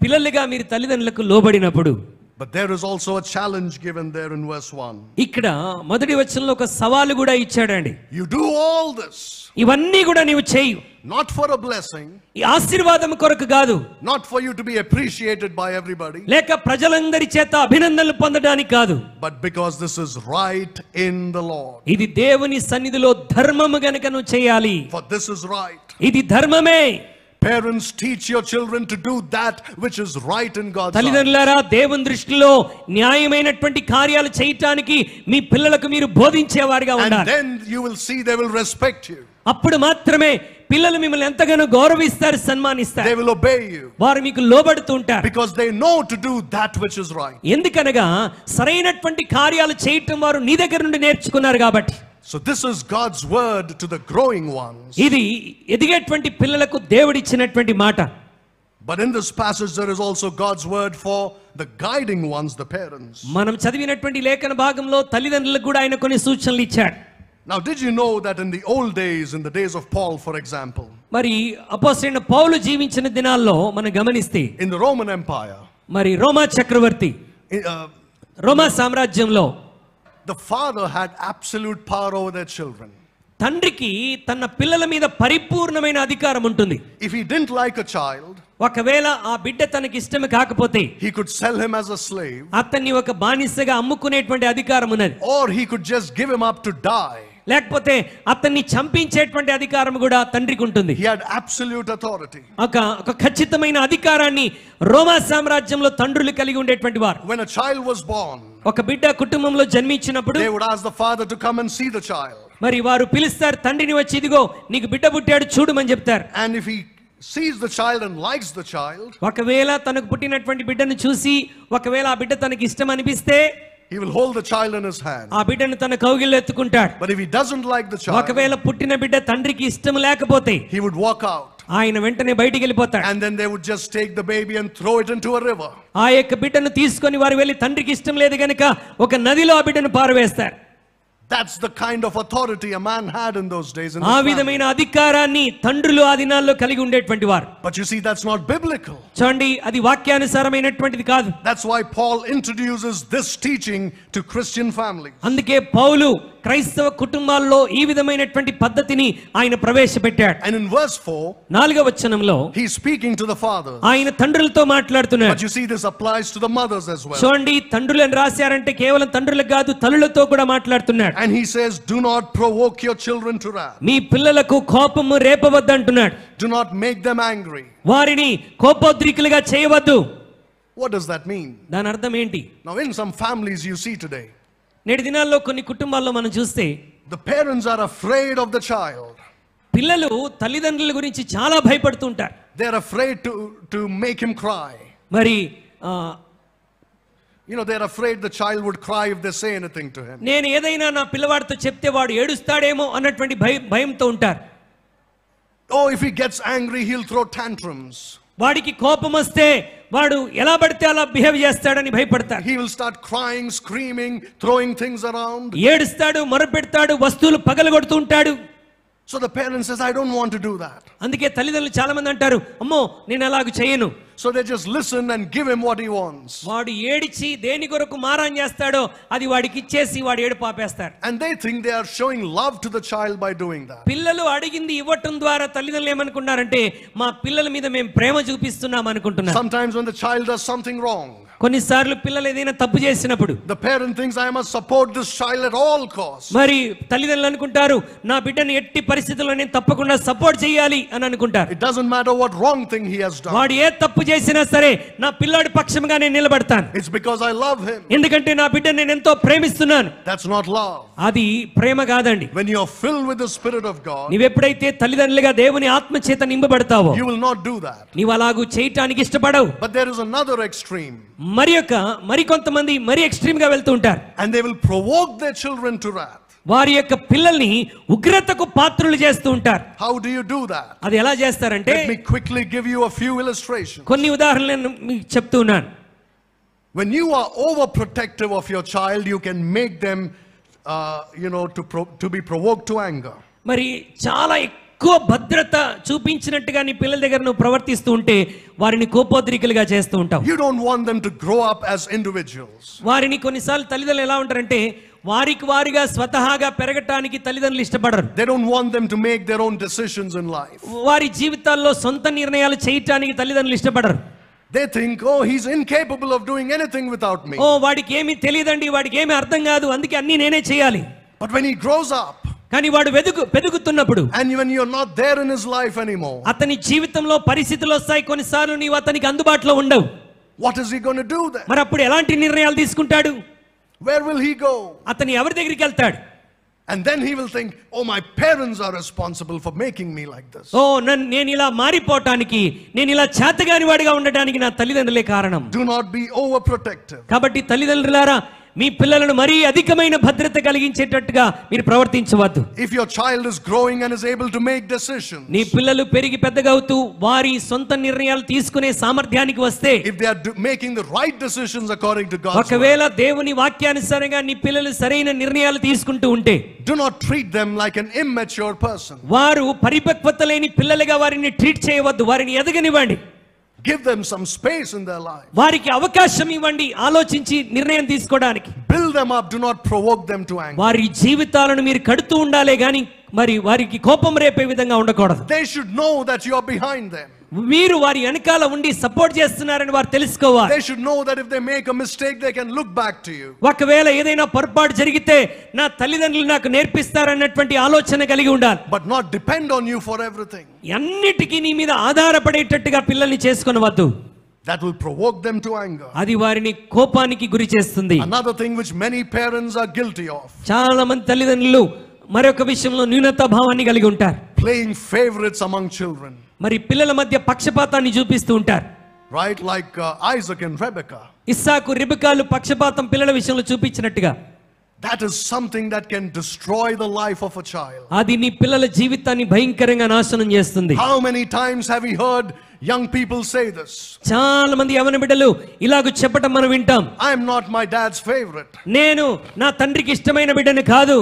పిల్లలుగా మీరు తల్లిదండ్రులకు లోబడినప్పుడు. But there is also a challenge given there in verse 1. ఇక్కడ మొదటి వచనంలో ఒక సవాలు కూడా ఇచ్చాడండి. You do all this. ఇవన్నీ కూడా నీవు చేయు. Not for a blessing. ఈ ఆశీర్వాదం కొరకు కాదు. Not for you to be appreciated by everybody. లేక ప్రజలందరి చేత అభినందనలు పొందడానికి కాదు. But because this is right in the Lord. ఇది దేవుని సన్నిధిలో ధర్మము గనుక నువ్వు చేయాలి. For this is right. ఇది ధర్మమే. Parents, teach your children to do that which is right in God's eyes. తల్లిదండ్రులారా, దేవుని దృష్టిలో న్యాయమైనటువంటి కార్యాలు చేయటానికి మీ పిల్లలకు మీరు బోధించేవారుగా ఉండాలి. And then you will see they will respect you. అప్పుడు మాత్రమే పిల్లలు మిమ్మల్ని ఎంతగానో గౌరవిస్తారు, సన్మానిస్తారు. They will obey you. వారు మీకు లోబడుతూ ఉంటారు. Because they know to do that which is right. ఎందుకనగా సరైనటువంటి కార్యాలు చేయటం వారు నీ దగ్గర నుండి నేర్చుకున్నారు కాబట్టి. So this is God's word to the growing ones. ఇది ఎదిగేటువంటి పిల్లలకు దేవుడిచ్చినటువంటి మాట. But in this passage there is also God's word for the guiding ones, the parents. మనం చదివినటువంటి లేఖన భాగంలో తల్లిదండ్రులకు కూడా ఆయన కొన్ని సూచనలు ఇచ్చాడు. Now, did you know that in the old days, in the days of Paul, for example, మరి అపోస్తలుడైన పౌలు జీవించిన దినాల్లో మనం గమనిస్తే, in the Roman Empire, మరి రోమా చక్రవర్తి, రోమా సామ్రాజ్యంలో, the father had absolute power over their children. తండ్రికి తన పిల్లల మీద పరిపూర్ణమైన అధికారం ఉంటుంది. If he didn't like a child, ఒకవేళ ఆ బిడ్డ తనకి ఇష్టం కాకపోతే he could sell him as a slave, అతన్ని ఒక బానిసగా అమ్ముకునేటువంటి అధికారం ఉన్నది. or he could just give him up to die. లేకపోతే అతన్ని చంపించేటువంటి అధికారం కూడా తండ్రికి ఉంటుంది. He had absolute authority. ఒక ఖచ్చితమైన అధికారాన్ని రోమా సామ్రాజ్యంలో తండ్రులు కలిగి ఉండేటువంటి వారు. When a child was born, ఒక బిడ్డ కుటుంబంలో జన్మించినప్పుడు they would ask the father to come and see the child. మరి వారు పిలుస్తారు, తండ్రిని వచ్చి ఇదిగో నీకు బిడ్డ పుట్టాడు చూడమని చెప్తారు. And if he sees the child and likes the child, ఒకవేళ తనకు పుట్టినటువంటి బిడ్డను చూసి ఒకవేళ ఆ బిడ్డ తనకి ఇష్టం అనిపిస్తే he will hold the child in his hand. ఆ బిడ్డను తన కౌగిల్లో ఎత్తుకుంటాడు. But if he doesn't like the child, ఒకవేళ పుట్టిన బిడ్డ తండ్రికి ఇష్టం లేకపోతే he would walk out. ఆయన వెంటనే బయటికి వెళ్ళిపోతాడు. And then they would just take the baby and throw it into a river. ఆ యొక్క బిడ్డను తీసుకొని వారు వెళ్ళి తండ్రికి ఇష్టం లేదు గనుక ఒక నదిలో ఆ బిడ్డను పారవేస్తారు. That's the kind of authority a man had in those days. ఆ విధమైన అధికారాన్ని తండ్రులు ఆ దినాల్లో కలిగి ఉండేటువంటి వారు. But you see, that's not biblical. చూడండి, అది వాక్యానుసారమైనటువంటిది కాదు. That's why Paul introduces this teaching to Christian families. అందుకే పౌలు క్రైస్తవ కుటుంబాల్లో ఈ విధమైనటువంటి పద్ధతిని ఆయన ప్రవేశపెట్టాడు. And in verse 4, 4వ వచనంలో he's speaking to the fathers. ఆయన తండ్రులతో మాట్లాడుతున్నాడు. But you see, this applies to the mothers as well. చూడండి, తండ్రులు అని రాశారంటే కేవలం తండ్రులకు కాదు తల్లులతో కూడా మాట్లాడుతున్నాడు. And he says, do not provoke your children to wrath. మీ పిల్లలకు కోపము రేపవద్దు అంటున్నాడు. Do not make them angry. వారిని కోపోద్రికులుగా చేయవద్దు. What does that mean? దాని అర్థం ఏంటి? Now, in some families you see today, నేటి దినాల్లో కొన్ని కుటుంబాల్లో మనం చూస్తే the parents are afraid of the child. పిల్లలు తల్లిదండ్రుల గురించి చాలా భయపడుతుంటారు. They're afraid to make him cry. మరి You know, they're afraid the child would cry if they say anything to him. నేను ఏదైనా నా పిల్లవాడితో చెప్తే వాడు ఏడుస్తాడేమో అన్నటువంటి భయంతో ఉంటారు. Oh, if he gets angry, he'll throw tantrums. వాడికి కోపం వస్తే వాడు ఎలా పడితే అలా బిహేవ్ చేస్తాడని భయపడతారు. He will start crying, screaming, throwing things around. ఏడుస్తాడు, మొరపెడతాడు, వస్తువులు పగలగొడుతూ ఉంటాడు. So the parent says, I don't want to do that. అందుకే తల్లిదండ్రులు చాలా మంది అంటారు, అమ్మో నేను అలాగ చేయను. So they just listen and give him what he wants. వాడు ఏడిచి దేని కొరకు మారాన్ చేస్తాడో అది వాడికి ఇచ్చేసి వాడు ఏడు పాపేస్తారు. And they think they are showing love to the child by doing that. పిల్లలు అడిగింది ఇవ్వటం ద్వారా తల్లిదండ్రులు ఏమనుకున్నారంటే మా పిల్లల మీద మేము ప్రేమ చూపిస్తున్నాం అనుకుంటున్నారు. Sometimes when the child does something wrong, కొన్నిసార్లు పిల్లలు ఏదైనా తప్పు చేసినప్పుడు the parent thinks I must support this child at all costs. మరి తల్లిదండ్రులు అనుకుంటారు నా బిడ్డని ఎట్టి పరిస్థితుల్లో నేను తప్పకుండా సపోర్ట్ చేయాలి అని అనుకుంటారు. It doesn't matter what wrong thing he has done. వాడు ఏ తప్పు చేసినా సరే నా పిల్లాడి పక్షంగా నేను నిలబడతాను. It's because I love him. ఎందుకంటే నా బిడ్డని నేను ఎంతో ప్రేమిస్తున్నాను. That's not love. అది ప్రేమ కాదండి. When you are filled with the Spirit of God, నీవెప్పుడైతే తల్లిదండ్రులుగా దేవుని ఆత్మ చేత నింపబడతావో you will not do that. నీవు అలాగూ చేయటానికి ఇష్టపడవు. But there is another extreme. మరి కొంతమంది మరి ఎక్స్ట్రీమ్ గా వెళ్తూ ఉంటారు. And they will provoke their children to wrath. వారి యొక్క పిల్లల్ని ఉగ్రతకు పాత్రులు చేస్తూ ఉంటారు. How do you do that? అది ఎలా చేస్తారంటే Let me quickly give you a few illustrations. కొన్ని ఉదాహరణలు నేను మీకు చెప్తున్నాను. When you are overprotective of your child, you can make them to be provoked to anger. మరి చాలా ఎక్కువ భద్రత చూపించినట్టుగా నీ పిల్లల దగ్గర నువ్వు ప్రవర్తిస్తూ ఉంటే వారిని కోపోద్రికులుగా చేస్తూ ఉంటావు. You don't want them to grow up as individuals. వారిని కొన్నిసార్లు తల్లిదండ్రులు ఎలా ఉంటారంటే వారిగా స్వతహాగా పెరగటానికి తల్లిదండ్రులు ఇష్టపడరు. They don't want them to make their own decisions in life. వారి జీవితాల్లో సొంత నిర్ణయాలు చేయటానికి తల్లిదండ్రులు ఇష్టపడరు. They think, oh, he's incapable of doing anything without me. వాడికి ఏమీ తెలియదండి, వాడికి ఏమీ అర్థం కాదు, అందుకే అన్ని నేనే చేయాలి. But when he grows up, కానీ వాడు పెరుగుతున్నప్పుడు and when you're not there in his life anymore, అతని జీవితంలో పరిస్థితులు వస్తాయి, కొన్నిసార్లు నీవు అతనికి అందుబాటులో ఉండవు. what is he going to do then? మరి అప్పుడు ఎలాంటి నిర్ణయాలు తీసుకుంటాడు? Where will he go? అతను ఎవరి దగ్గరికి వెళ్తాడు? And then he will think, oh, my parents are responsible for making me like this. నేను ఇలా మారిపోవటానికి, నేను ఇలా చేతగాని వాడిగా ఉండటానికి నా తల్లిదండ్రులే కారణం. Do not be overprotective. కాబట్టి తల్లిదండ్రులారా మీ పిల్లలను మరీ అధికమైన భద్రత కలిగించేటట్టుగా మీరు ప్రవర్తించవద్దు. If your child is growing and is able to make decisions, నీ పిల్లలు పెరిగి పెద్దగా అవుతూ వారి సొంత నిర్ణయాలు తీసుకునే సామర్థ్యానికి వస్తే, if they are making the right decisions according to God's word, ఒకవేళ దేవుని వాక్యానుసారంగా నీ పిల్లలు సరైన నిర్ణయాలు తీసుకుంటూ ఉంటే, do not treat them like an immature person. వారు పరిపక్వత లేని పిల్లలుగా వారిని ట్రీట్ చేయవద్దు, వారిని ఎదగనివ్వండి. Give them some space in their life. వారికి అవకాశం ఇవ్వండి ఆలోచించి నిర్ణయం తీసుకోవడానికి. Build build them up, do not provoke them to anger. వారి జీవితాలను మీరు కడుతూ ఉండాలే గాని మరి వారికి కోపం రేపే విధంగా ఉండకూడదు. They should know that you are behind them. మీరు వారి వెనకాల ఉండి సపోర్ట్ చేస్తున్నారని వారు తెలుసుకోవాలి. They should know that if they make a mistake, they can look back to you. ఒకవేళ ఏదైనా పొరపాటు జరిగితే నా తల్లిదండ్రులు నాకు నేర్పిస్తారన్నటువంటి ఆలోచన కలిగి ఉండాలి. But not depend on you for everything. అన్నిటికీ నీ మీద ఆధారపడేటట్టుగా పిల్లల్ని చేసుకొనవద్దు. That will provoke them to anger. అది వారిని కోపానికి గురి చేస్తుంది. Another thing which many parents are guilty of. చాలా మంది తల్లిదండ్రులు మరొక విషయంలో న్యూనతా భావాన్ని కలిగి ఉంటారు. Playing favorites among children. మరి పిల్లల మధ్య పక్షపాతాన్ని చూపిస్తూ ఉంటారు. Right, like Isaac and Rebekah. ఇస్సాకు రిబెకాలు పక్షపాతం పిల్లల విషయంలో చూపించినట్టుగా. That is something that can destroy the life of a child. అది నీ పిల్లల జీవితాన్ని భయంకరంగా నాశనం చేస్తుంది. How many times have we heard young people say this? చాలా మంది యవన బిడ్డలు ఇలాగ చెప్పడం మనం వింటాం. I am not my dad's favorite. నేను నా తండ్రికి ఇష్టమైన బిడ్డను కాదు.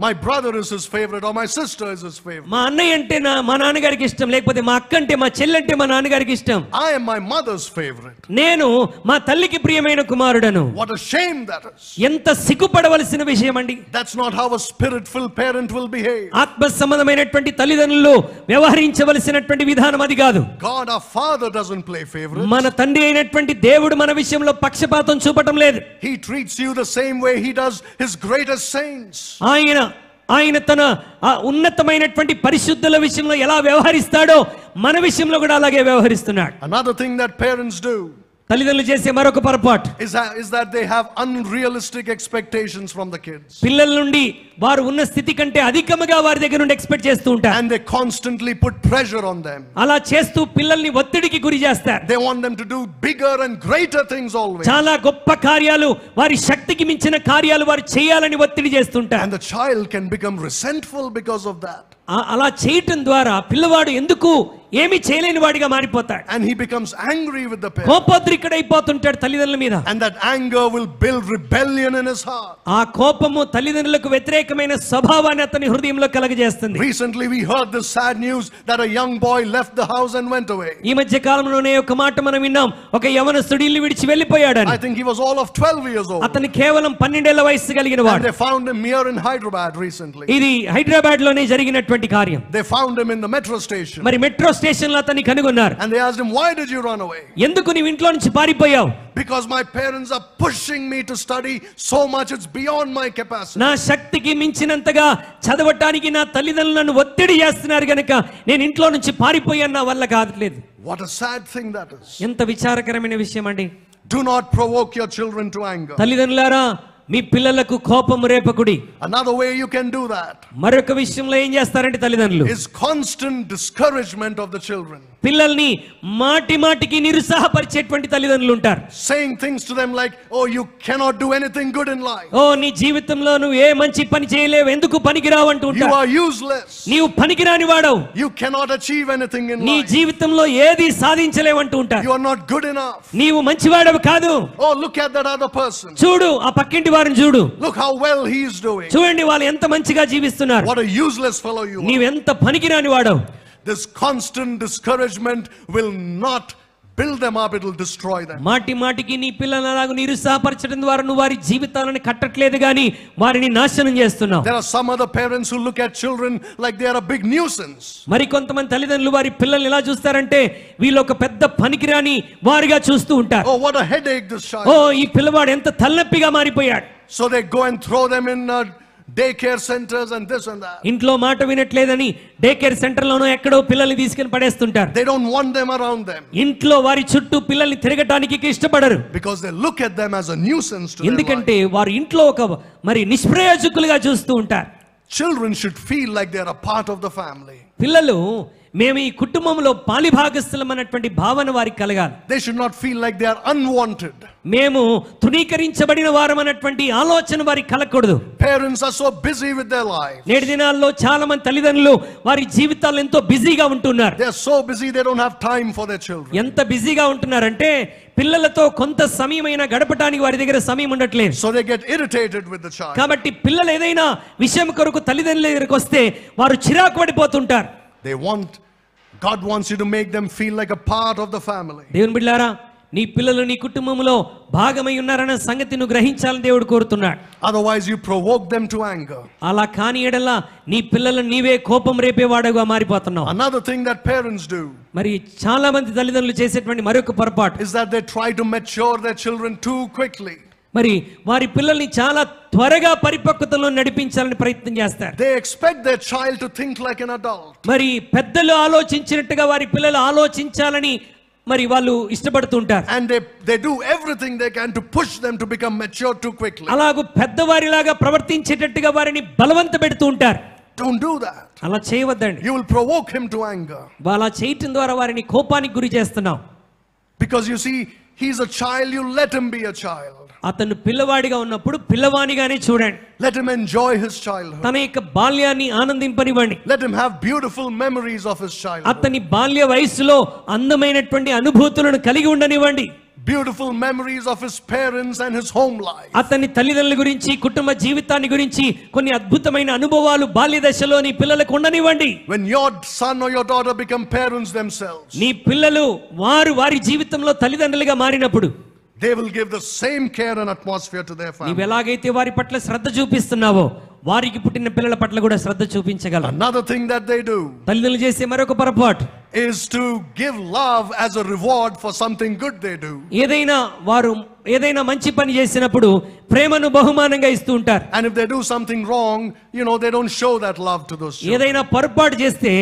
My brother is his favorite or my sister is his favorite. మా అన్నయ్య అంటే మా నాన్నగారికి ఇష్టం, లేకపోతే మా అక్క అంటే మా చెల్లి అంటే మా నాన్నగారికి ఇష్టం. I am my mother's favorite. నేను మా తల్లికి ప్రియమైన కుమారుడను. What a shame that is. ఎంత సిగ్గుపడవలసిన విషయం అండి. That's not how a spirit-filled parent will behave. ఆత్మ సంబంధమైనటువంటి తల్లిదండ్రులు వ్యవహరించవలసినటువంటి విధానం అది కాదు. God our Father doesn't play favorites. మన తండ్రి అయినటువంటి దేవుడు మన విషయంలో పక్షపాతం చూపటం లేదు. He treats you the same way he does his greatest saints. ఆయన తన ఉన్నతమైనటువంటి పరిశుద్ధుల విషయంలో ఎలా వ్యవహరిస్తాడో మన విషయంలో కూడా అలాగే వ్యవహరిస్తున్నాడు. Another thing that parents do తల్లిదండ్రులు చేసే మరొక పొరపాటు is that they have unrealistic expectations from the kids. పిల్లల నుండి వారు ఉన్న స్థితి కంటే అధికముగా వారి దగ్గర నుండి ఎక్స్పెక్ట్ చేస్తూ ఉంటారు. And they constantly put pressure on them. అలా చేస్తూ పిల్లల్ని ఒత్తిడికి గురి చేస్తారు. They want them to do bigger and greater things always. చాలా గొప్ప కార్యాలు, వారి శక్తికి మించిన కార్యాలు వారు చేయాలని ఒత్తిడి చేస్తుంటారు. And the child can become resentful because of that. అలా చేయటం ద్వారా పిల్లవాడు ఎందుకు ఏమీ చేయలేని వాడిగా మారిపోతాడు. And he becomes angry with the parents. కోపోద్రిక్తుడైపోతుంటాడు తల్లిదండ్రుల మీద. And that anger will build rebellion in his heart. ఆ కోపము తల్లిదండ్రులకు వ్యతిరేకమైన స్వభావాన్ని అతని హృదయంలో కలగజేస్తుంది. Recently we heard this sad news that a young boy left the house and went away. ఈ మధ్య కాలంలోనే ఒక మాట మనం విన్నాం. ఒక యవనస్తుడు ఇల్లు విడిచి వెళ్ళిపోయాడని. I think he was all of 12 years old. అతను కేవలం 12 ఏళ్ల వయసు కలిగిన వాడు. And they found him here in Hyderabad recently. ఇది హైదరాబాద్ లోనే జరిగినటువంటి కార్యం. They found him in the metro station. మరి మెట్రో స్టేషన్ లో అతన్ని కనుగొన్నారు. And they asked him, why did you run away? ఎందుకు నీవు ఇంట్లో నుంచి పారిపోయావు? Because my parents are pushing me to study so much it's beyond my capacity. నా శక్తికి మించినంతగా చదవటానికి నా తల్లిదండ్రులు నన్ను ఒత్తిడి చేస్తున్నారు గనుక నేను ఇంట్లో నుంచి పారిపోయాను, నా వల్ల కాదులేదు. What a sad thing that is. ఎంత విచారకరమైన విషయం అండి. Do not provoke your children to anger. తల్లిదండ్రులారా, మీ పిల్లలకు కోపం రేపకుడి. Another way you can do that మరొక విషయంలో ఏం చేస్తారంటే తల్లిదండ్రులు is constant discouragement of the children. పిల్లల్ని మాటికి నిరుత్సాహపరిచేటువంటి తల్లిదండ్రులు ఉంటారు. Saying things to them like, oh, you cannot do anything good in life. ఓ నీ జీవితంలో నువ్వు ఏ మంచి పని చేయలేవు, ఎందుకు పనికిరావు అంటూ ఉంటారు. You are useless. నీవు పనికిరాని వాడవు. You cannot achieve anything in నీ life. జీవితంలో ఏది సాధించలేవు అంటూ ఉంటారు. You are not good enough. నీవు మంచివాడవు కాదు. Oh, look at that other person. చూడు ఆ పక్కింటి వారిని చూడు. Look how well he is doing. చూడండి వాళ్ళు ఎంత మంచిగా జీవిస్తున్నారు. What a useless fellow you are. నీవెంత పనికిరాని వాడవు. This constant discouragement will not build them up, it will destroy them. మాటికి నీ పిల్లలను అలాగ నిరుత్సాహపరచడం ద్వారా నువ్వు వారి జీవితాలను కట్టట్లేదు గాని వారిని నాశనం చేస్తున్నావు. There are some other parents who look at children like they are a big nuisance. మరి కొంతమంది తల్లిదండ్రులు వారి పిల్లల్ని ఎలా చూస్తారంటే వీళ్ళు ఒక పెద్ద పనికిరాని వారిగా చూస్తూ ఉంటారు. Oh, what a headache this child. ఓ ఈ పిల్లవాడు ఎంత తలనొప్పిగా మారిపోయాడు. So they go and throw them in daycare centers and this and that. ఇంట్లో మాట వినట్లేదని డే కేర్ సెంటర్ లోనో ఎక్కడో పిల్లల్ని తీసుకెళ్లి పడేస్తుంటారు. They don't want them around them. ఇంట్లో వారి చుట్టూ పిల్లల్ని తిరగటానికి ఇష్టపడరు. Because they look at them as a nuisance to them. ఎందుకంటే వారు ఇంట్లో ఒక మరి నిష్ప్రయోజకులుగా చూస్తూ ఉంటారు. Children should feel like they are a part of the family. పిల్లలు మేము ఈ కుటుంబంలో పాలిభాగస్థులం అన్నటువంటి భావన వారికి కలగాలి. They should not feel like they are unwanted. మేము తృణీకరించబడిన వారం అన్నటువంటి ఆలోచన వారికి కలగకూడదు. Parents are so busy with their lives. నేటి దినాల్లో చాలా మంది తల్లిదండ్రులు వారి జీవితాలు ఎంతో బిజీగా ఉంటున్నారు. They are so busy they don't have time for their children. ఎంత బిజీగా ఉంటున్నారంటే పిల్లలతో కొంత సమయమైనా గడపడానికి వారి దగ్గర సమయం ఉండట్లేదు. So they get irritated with the child. కాబట్టి పిల్లలు ఏదైనా విషయం కొరకు తల్లిదండ్రుల దగ్గరికి వస్తే వారు చిరాకు పడిపోతుంటారు. God wants you to make them feel like a part of the family. దేవుని బిడ్డలారా, నీ పిల్లలు నీ కుటుంబంలో భాగమై ఉన్నారన్న సంగతి నువ్వు గ్రహించాలని దేవుడు కోరుతున్నాడు. Otherwise you provoke them to anger. అలా కాని ఎడల నీ పిల్లలను నీవే కోపం రేపేవాడుగా మారిపోతున్నావు. Another thing that parents do, మరి చాలా మంది తల్లిదండ్రులు చేసేటువంటి మరొక పొరపాటు, is that they try to mature their children too quickly. మరి వారి పిల్లల్ని చాలా త్వరగా పరిపక్వతలో నడిపించాలని ప్రయత్నం చేస్తారు. They expect their child to think like an adult. మరి పెద్దలు ఆలోచించినట్టుగా వారి పిల్లలు ఆలోచించాలని మరి వాళ్ళు ఇష్టపడుతుంటారు. And they do everything they can to push them to become mature too quickly. అలాగూ పెద్దవారిలాగా ప్రవర్తించేటట్టుగా వారిని బలవంత పెడుతూ ఉంటారు. Don't do that. అలా చేయవద్దండి. You will provoke him to anger. అలా చేయటం ద్వారా వారిని కోపానికి గురి చేస్తున్నావు. Because you see, he's a child, you let him be a child. అతను పిల్లవాడిగా ఉన్నప్పుడు పిల్లవానిగానే చూడండి. Let him enjoy his childhood. తన యొక్క బాల్యాన్ని ఆనందింపనివ్వండి. Let him have beautiful memories of his childhood. అతని బాల్య వయసులో అందమైనటువంటి అనుభూతులను కలిగి ఉండనివ్వండి. Beautiful memories of his parents and his home life. అతని తల్లిదండ్రుల గురించి కుటుంబ జీవితాన్ని గురించి కొన్ని అద్భుతమైన అనుభవాలు బాల్య దశలో నీ పిల్లలకు ఉండనివ్వండి. When your son or your daughter become parents themselves, నీ పిల్లలు వారి జీవితంలో తల్లిదండ్రులుగా మారినప్పుడు they will give the same care and atmosphere to their family. నీవు ఎలాగైతే వారి పట్ల శ్రద్ధ చూపిస్తున్నావో వారికి పుట్టిన పిల్లల పట్ల కూడా శ్రద్ధ చూపించగలరు. Another thing that they do తల్లిదండ్రులు చేసే మరొక పొరపాటు is to give love as a reward for something good they do. ఏదైనా మంచి పని చేసినప్పుడు ప్రేమను బహుమానంగా ఇస్తూ ఉంటారు. And if they do something wrong, they don't show that love to those children. ఏదైనా పొరపాటు చేస్తే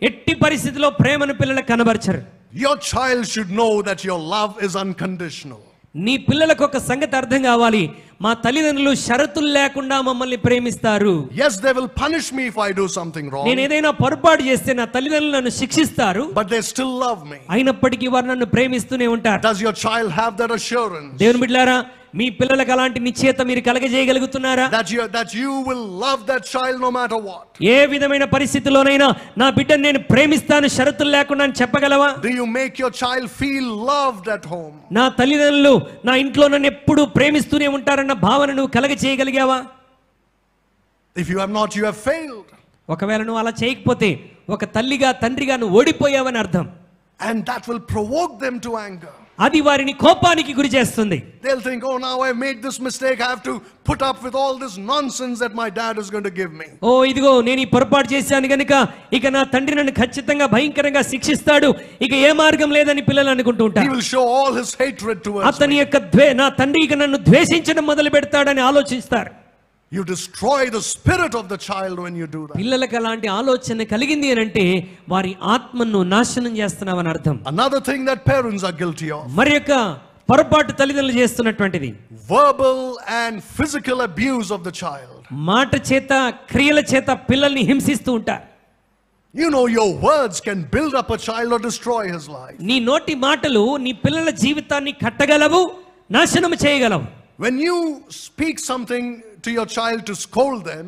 ఎట్టి పరిస్థితిలో ప్రేమను పిల్లలకు కనబరచరు. Your child should know that your love is unconditional. నీ పిల్లలకు ఒక సంగతి అర్థం కావాలి, మా తల్లిదండ్రులు షరతులు లేకుండా మమ్మల్ని ప్రేమిస్తారు. Yes, they will punish me if I do something wrong. నేను ఏదైనా పొరపాటు చేస్తే నా తల్లిదండ్రులు నన్ను శిక్షిస్తారు, but they still love me. అయినప్పటికీ వారు నన్ను ప్రేమిస్తూనే ఉంటారు. Does your child have that assurance? దేవుని బిడ్డలారా, మీ పిల్లలకు అలాంటి నిశ్చయత మీరు కలగజేయగలుగుతున్నారా? That you will love that child no matter what. ఏ విధమైన పరిస్థితిలోనైనా నా బిడ్డను నేను ప్రేమిస్తాను షరతులు లేకుండా అని చెప్పగలవా? Do you make your child feel loved at home? నా తల్లిదండ్రులు నా ఇంట్లో నన్ను ఎప్పుడు ప్రేమిస్తూనే ఉంటారన్న భావన నువ్వు కలగజేయగలిగావా? If you have not, you have failed. ఒకవేళ నువ్వు అలా చేయకపోతే ఒక తల్లిగా తండ్రిగా నువ్వు ఓడిపోయావని అర్థం. And that will provoke them to anger. అది వారిని కోపానికి గురి చేస్తుంది. They'll think, oh, now I made this mistake, I have to put up with all this nonsense that my dad is going to give me. ఓ ఇదిగో నేను ఈ పొరపాటు చేశాను గనుక ఇక నా తండ్రి నన్ను ఖచ్చితంగా భయంకరంగా శిక్షిస్తాడు, ఇక ఏ మార్గం లేదని పిల్లలు అనుకుంటూ ఉంటారు. He will show all his hatred towards me. అతని యొక్క నా తండ్రి ఇక నన్ను ద్వేషించడం మొదలు పెడతాడని ఆలోచిస్తారు. You destroy the spirit of the child when you do that. పిల్లలకు అలాంటి ఆలోచన కలిగింది అని అంటే వారి ఆత్మను నాశనం చేస్తున్నావని అర్థం. Another thing that parents are guilty of. మరి యొక్క పొరపాటు తల్లిదండ్రులు చేస్తున్నటువంటిది verbal and physical abuse of the child. మాట చేత క్రియల చేత పిల్లల్ని హింసిస్తూ ఉంటారు. Your words can build up a child or destroy his life. నీ నోటి మాటలు నీ పిల్లల జీవితాన్ని కట్టగలవు, నాశనం చేయగలవు. When you speak something to your child to scold them,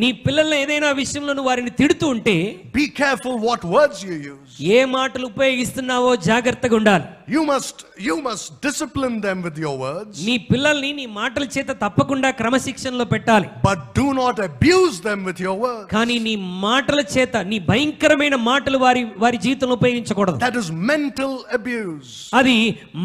నీ పిల్లల్ని ఏదైనా విషయంలో నువ్వు వారిని తిడుతూ ఉంటే be careful what words you use. ఏ మాటలు ఉపయోగిస్తున్నావో జాగ్రత్తగా ఉండాలి. You must discipline them with your words. నీ పిల్లల్ని నీ మాటల చేత తప్పకుండా క్రమశిక్షణలో పెట్టాలి. But do not abuse them with your words. కానీ నీ మాటల చేత నీ భయంకరమైన మాటలు వారి జీవితంలో ఉపయోగించకూడదు. That is mental abuse. అది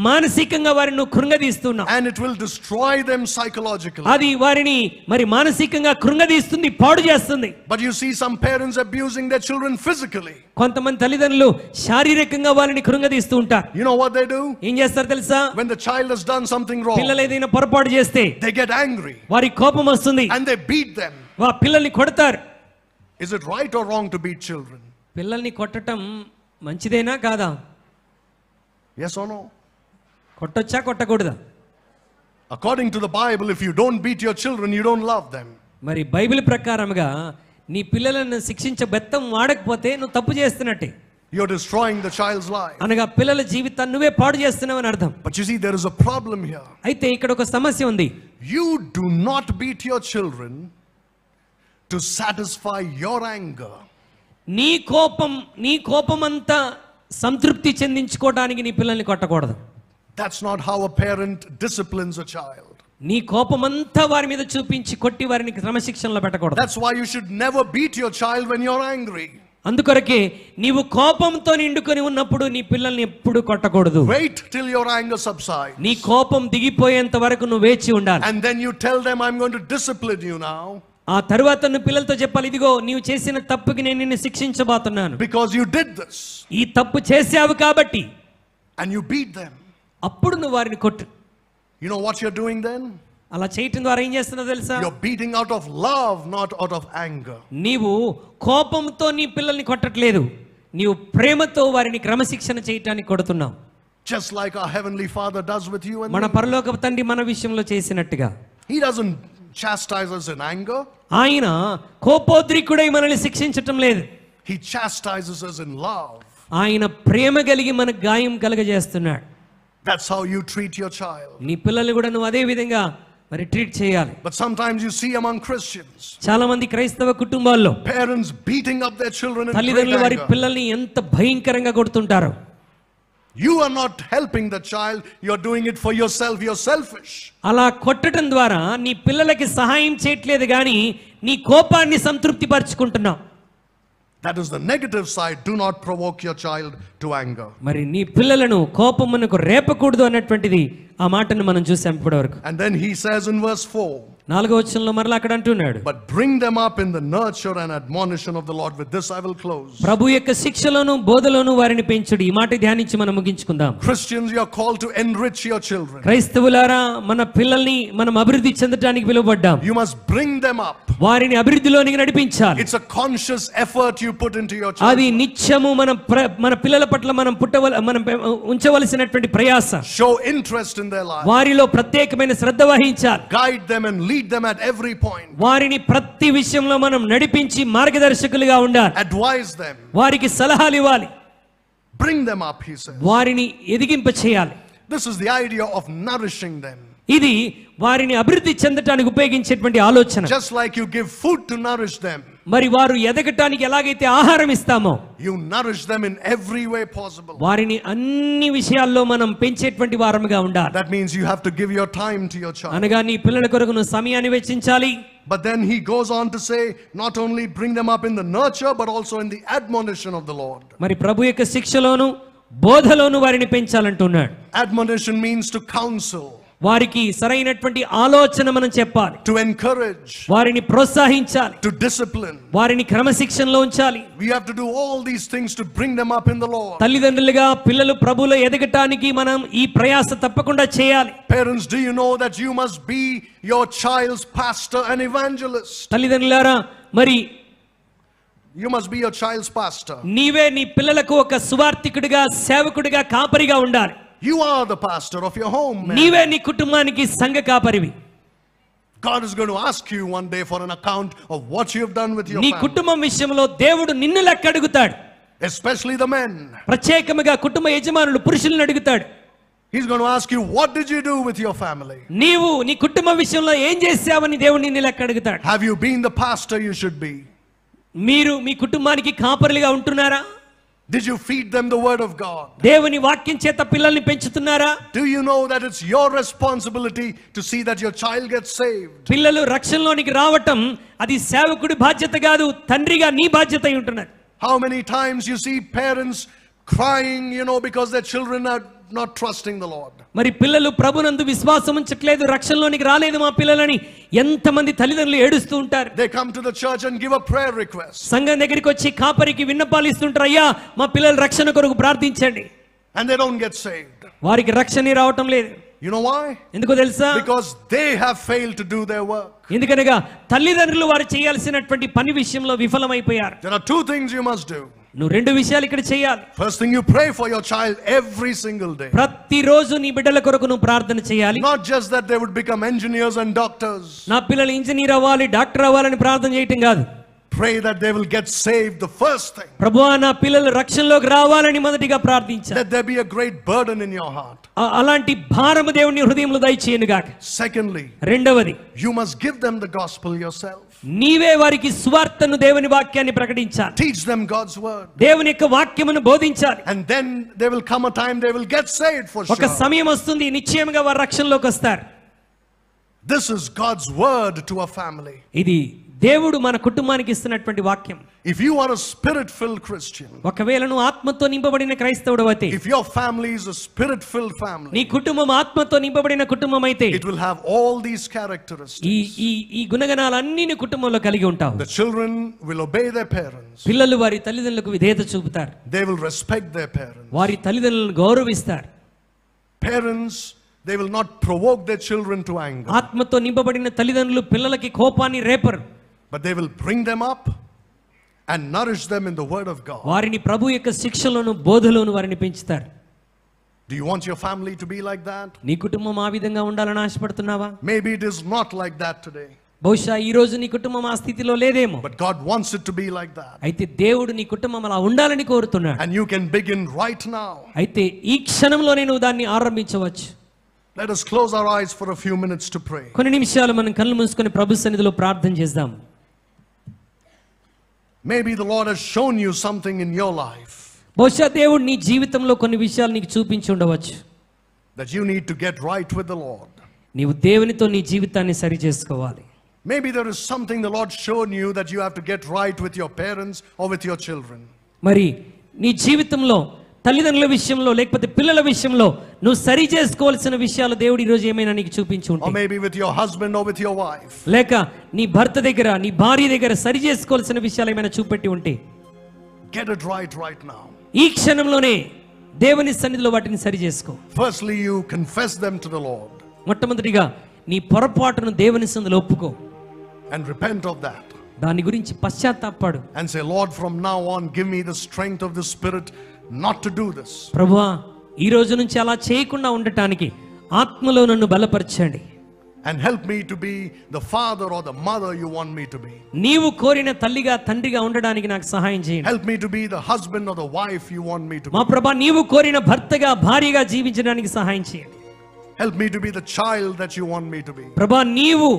మానసికంగా వారిని నువ్వు కృంగదీస్తున్నావు. And it will destroy them psychologically. అది వారిని మరి మానసికంగా కృంగదీస్తుంది, పాడు చేస్తుంది. But you see some parents abusing their children physically. కొంతమంది తల్లిదండ్రులు శారీరకంగా వారిని కృంగదీస్తూ ఉంటారు. You know what they do? ఏం చేస్తారు తెలుసా? When the child has done something wrong, పిల్లలు ఏదైనా పొరపాటు చేస్తే they get angry. వారి కోపం వస్తుంది. And they beat them. పిల్లల్ని కొడతారు. Is it right or wrong to beat children? పిల్లల్ని కొట్టడం మంచిదేనా కాదా? Yes or no? కొట్టొచ్చా కొట్టకూడదా? According to the Bible, if you don't beat your children, you don't love them. మరి బైబిల్ ప్రకారంగా నీ పిల్లలను శిక్షించే బెత్తం వాడకపోతే నువ్వు తప్పు చేస్తున్నట్టే. You're destroying the child's life. అనగా పిల్లల జీవితాన్ని నువ్వే పాడు చేస్తున్నావని అర్థం. But you see, there is a problem here. అయితే ఇక్కడ ఒక సమస్య ఉంది. You do not beat your children to satisfy your anger. నీ కోపమంతా సంతృప్తి చెందించుకోవడానికి నీ పిల్లల్ని కొట్టకూడదు. That's not how a parent disciplines a child. నీ కోపమంతా వారి మీద చూపించి కొట్టి వారిని క్రమశిక్షణలో పెట్టకూడదు. That's why you should never beat your child when you're angry. అందుకొరకే నీవు కోపంతో నిండుకొని ఉన్నప్పుడు నీ పిల్లల్ని ఎప్పుడు కొట్టకూడదు. Wait till your anger subsides. నీ కోపం దిగిపోయేంత వరకు నువ్వు వేచి ఉండాలి. And then you tell them, I'm going to discipline you now. ఆ తర్వాత నువ్వు పిల్లలతో చెప్పాలి, ఇదిగో నీవు చేసిన తప్పుకి నేను నిన్ను శిక్షించబోతున్నాను. Because you did this. ఈ తప్పు చేసావు కాబట్టి. And you beat them. అప్పుడు నువ్వు వారిని కొట్టు. You know what you're doing then? అలా చేయటం ద్వారా ఏం చేస్తున్నావు తెలుసా? You're beating out of love, not out of anger. నీవు కోపంతో నీ పిల్లల్ని కొట్టట్లేదు, నీవు ప్రేమతో వారిని క్రమశిక్షణ చేయటానికి కొడుతున్నావు. Just like our heavenly Father does with you and మన me. పరలోకపు తండ్రి మన విషయంలో చేసినట్టుగా. He doesn't chastise us in anger. ఆయన కోపోద్రికుడై మనల్ని శిక్షించటం లేదు. He chastises us in love. ఆయన ప్రేమ కలిగి మనకు గాయం కలగజేస్తున్నాడు. That's how you treat your child. నీ పిల్లల్ని కూడా నువ్వు అదే విధంగా మరి ట్రీట్ చేయాలి. But sometimes you see among Christians, చాలా మంది క్రైస్తవ కుటుంబాల్లో parents beating up their children in great తల్లిదండ్రులు వారి anger. పిల్లల్ని ఎంత భయంకరంగా కొడుతుంటారో. You are not helping the child, you're doing it for yourself, you're selfish. అలా కొట్టడం ద్వారా నీ పిల్లలకి సహాయం చేయట్లేదు కానీ నీ కోపాన్ని సంతృప్తి పరుచుకుంటున్నావు. That is the negative side. Do not provoke your child to anger. మరి నీ పిల్లలను కోపమునకు రేపకూడదు అన్నటువంటిది ఆ మాటను మనం చూసాం ఇప్పటివరకు. And then he says in verse 4, 4వ వచనంలో మరలా అక్కడ అంటున్నాడు, but bring them up in the nurture and admonition of the Lord. With this I will close. ప్రభు యొక్క శిక్షలోను బోధలోను వారిని పెంచుడి. ఈ మాట ధ్యానించి మనం ముగించుకుందాం. Christians, you are called to enrich your children. క్రైస్తవులారా, మన పిల్లల్ని మనం అభివృద్ధి చెందడానికి పిలువబడ్డాం. You must bring them up. వారిని అభివృద్ధిలోనికి నడిపించాలి. It's a conscious effort you put into your అది children. నిత్యము మన పిల్లల పట్ల మనం ఉంచవలసినటువంటి ప్రయాస. Show interest in their lives. వారిలో ప్రత్యేకమైన శ్రద్ధ వహించాలి. Guide them and lead them at every point. వారిని ప్రతి విషయంలో మనం నడిపించి మార్గదర్శకులుగా ఉండాలి. Advise them. వారికి సలహాలు ఇవ్వాలి. Bring them up, he says. వారిని ఎదిగింప చేయాలి. This is the idea of nourishing them. ఇది వారిని అభివృద్ధి చెందటానికి ఉపయోగించేటువంటి ఆలోచన. Just like you give food to nourish them, మరి వారు ఎదగటానికి ఎలాగైతే ఆహారం ఇస్తామో you nourish them in every way possible. వారిని అన్ని విషయాల్లో మనం పెంచేటువంటి వారముగా ఉండాలి. That means you have to give your time to your child. అనగా నీ పిల్లల కొరకు నువ్వు సమయాన్ని వెచ్చించాలి. But then he goes on to say, not only bring them up in the nurture, but also in the admonition of the Lord. మరి ప్రభు యొక్క శిక్షలోను బోధలోను వారిని పెంచాలంటున్నాడు. Admonition means to counsel, వారికి సరైనటువంటి ఆలోచన మనం చెప్పాలి. to encourage, వారిని ప్రోత్సహించాలి. to discipline. వారిని క్రమశిక్షణలో ఉంచాలి. We have to do all these things to bring them up in the Lord. తల్లిదండ్రులుగా పిల్లలు ప్రభువులో ఎదగటానికి మనం ఈ ప్రయాస తప్పకుండా చేయాలి. Parents, do you know that you must be your child's pastor and evangelist? తల్లిదండ్రులారా, మరి You must be your child's pastor. నీవే నీ పిల్లలకు ఒక సువార్థికుడిగా, సేవకుడిగా, కాపరిగా ఉండాలి. You are the pastor of your home, man. నీవే నీ కుటుంబానికి సంఘ కాపరివి. God is going to ask you one day for an account of what you have done with your నీ family. కుటుంబం విషయంలో దేవుడు నిన్ను లెక్క అడుగుతాడు. Especially the men. ప్రత్యేకముగా కుటుంబ యజమానులు పురుషులను అడుగుతాడు. He's going to ask you, what did you do with your family? నీవు నీ కుటుంబ విషయంలో ఏం చేశావని దేవుడు నిన్ను లెక్క అడుగుతాడు. Have you been the pastor you should be? మీరు మీ కుటుంబానికి కాపరులుగా ఉంటున్నారా? Did you feed them the word of God? దేవుని వాక్యం చేత పిల్లల్ని పెంచుతున్నారా? Do you know that it's your responsibility to see that your child gets saved? పిల్లలు రక్షణలోనికి రావటం అది సేవకుడి బాధ్యత కాదు, తండ్రిగా నీ బాధ్యత అయి ఉంటున్నది. How many times you see parents crying, because their children are not trusting the Lord. మరి పిల్లలు ప్రభునందు విశ్వాసం ఉంచట్లేదు, రక్షణలోనికి రాలేదు మా పిల్లలని ఎంతమంది తల్లిదండ్రులు ఏడుస్తూ ఉంటారు. They come to the church and give a prayer request. సంఘం దగ్గరికి వచ్చి కాపరికి విన్నపాలు ఇస్తుంటారు, అయ్యా మా పిల్లల రక్షణ కొరకు ప్రార్థించండి. And they don't get saved. వారికి రక్షణ రావటం లేదు. You know why? ఎందుకో తెలుసా? Because they have failed to do their work. ఎందుకనగా తల్లిదండ్రులు వారు చేయాల్సినటువంటి పని విషయంలో విఫలమైపోయారు. There are two things you must do. నువ్వు రెండు విషయాలు ఇక్కడ చేయాలి. First thing, you pray for your child every single day. ప్రతిరోజు నీ బిడ్డల కొరకు నువ్వు ప్రార్థన చేయాలి. Not just that they would become engineers and doctors. నా పిల్లలు ఇంజనీర్ అవ్వాలి, డాక్టర్ అవ్వాలని ప్రార్థన చేయటం కాదు. Pray that they will get saved, the first thing. ప్రభువా నా పిల్లలు రక్షణలోకి రావాలని మొదటిగా ప్రార్థించాలి. Let there be a great burden in your heart. అలాంటి భారము దేవుని హృదయంలో దయచేయను గాక. Secondly, రెండవది, you must give them the gospel yourself. నీవే వారికి సువార్తను, దేవుని వాక్యాన్ని ప్రకటించాలి. Teach them God's word. దేవుని యొక్క వాక్యమును బోధించాలి. And then there will come a time they will get saved for ఒక sure. సమయం వస్తుంది నిశ్చయముగా వారు రక్షణలోకి వస్తారు. This is God's word to a family. ఇది దేవుడు మన కుటుంబానికి ఇస్తున్నటువంటి వాక్యం. If you are a spirit-filled Christian, ఒకవేళ నువ్వు ఆత్మతో నింపబడిన క్రైస్తవుడు అయితే, if your family is a spirit-filled family, నీ కుటుంబం ఆత్మతో నింపబడిన కుటుంబం అయితే, it will have all these characteristics. ఈ గుణగణాలన్నీ నీ కుటుంబంలో కలిగి ఉంటావు. The children will obey their parents. పిల్లలు వారి తల్లిదండ్రులకు విధేయత చూపుతారు. They will respect their parents. వారి తల్లిదండ్రులను గౌరవిస్తారు. Parents, they will not provoke their children to anger, ఆత్మతో నింపబడిన తల్లిదండ్రులు పిల్లలకి కోపాన్ని రేపరు, but they will bring them up and nourish them in the word of God. వారిని ప్రభు యొక్క శిక్షలోను బోధలోను వారిని పెంచుతారు. Do you want your family to be like that? నీ కుటుంబం ఆ విధంగా ఉండాలని ఆశపడుతున్నావా? Maybe it is not like that today, బహుశా ఈ రోజు నీ కుటుంబం ఆ స్థితిలో లేదేమో. but God wants it to be like that. అయితే దేవుడు నీ కుటుంబం అలా ఉండాలని కోరుతున్నాడు. And you can begin right now. అయితే ఈ క్షణంలోనే నువ్వు దాన్ని ఆరంభించవచ్చు. Let us close our eyes for a few minutes to pray. కొన్ని నిమిషాలు మనం కళ్ళు మూసుకొని ప్రభు సన్నిధిలో ప్రార్థన చేద్దాం. Maybe the Lord has shown you something in your life బహుశా దేవుడు నీ జీవితంలో కొన్ని విషయాలు నీకు చూపించి ఉండవచ్చు. that you need to get right with the Lord. నీవు దేవునితో నీ జీవితాన్ని సరి చేసుకోవాలి. Maybe there is something the Lord shown you that you have to get right with your parents or with your children. మరి నీ జీవితంలో తల్లిదండ్రుల విషయంలో లేకపోతే పిల్లల విషయంలో నువ్వు సరి చేసుకోవాల్సిన విషయాలు దేవుడు ఈ రోజు ఏమైనా నీకు చూపించి Or ఉంటాయి. maybe with your husband or with your wife. లేక నీ భర్త దగ్గర నీ భార్య దగ్గర సరి చేసుకోవాల్సిన విషయాలు ఏమైనా చూపెట్టి ఉంటే Get it right now. ఈ క్షణంలోనే దేవుని సన్నిధిలో వాటిని సరి చేసుకో. Firstly, you confess them to the Lord మొట్టమొదటిగా నీ పొరపాటును దేవుని సన్నిధిలో ఒప్పుకో. and repent of that. దాని గురించి పశ్చాత్తాపడు. And say, Lord, from now on, give me the strength of the Spirit not to do this. ప్రభువా, ఈ రోజు నుంచి అలా చేయకుండా ఉండటానికి ఆత్మలో నన్ను బలపరచండి. And help me to be the father or the mother you want me to be. నీవు కోరిన తల్లిగా తండ్రిగా ఉండడానికి నాకు సహాయం చేయండి. Help me to be the husband or the wife you want me to మా be. ప్రభా, నీవు కోరిన భర్తగా భార్యగా జీవించడానికి సహాయం చేయండి. Help me to be the child that you want me to be. ప్రభా, నీవు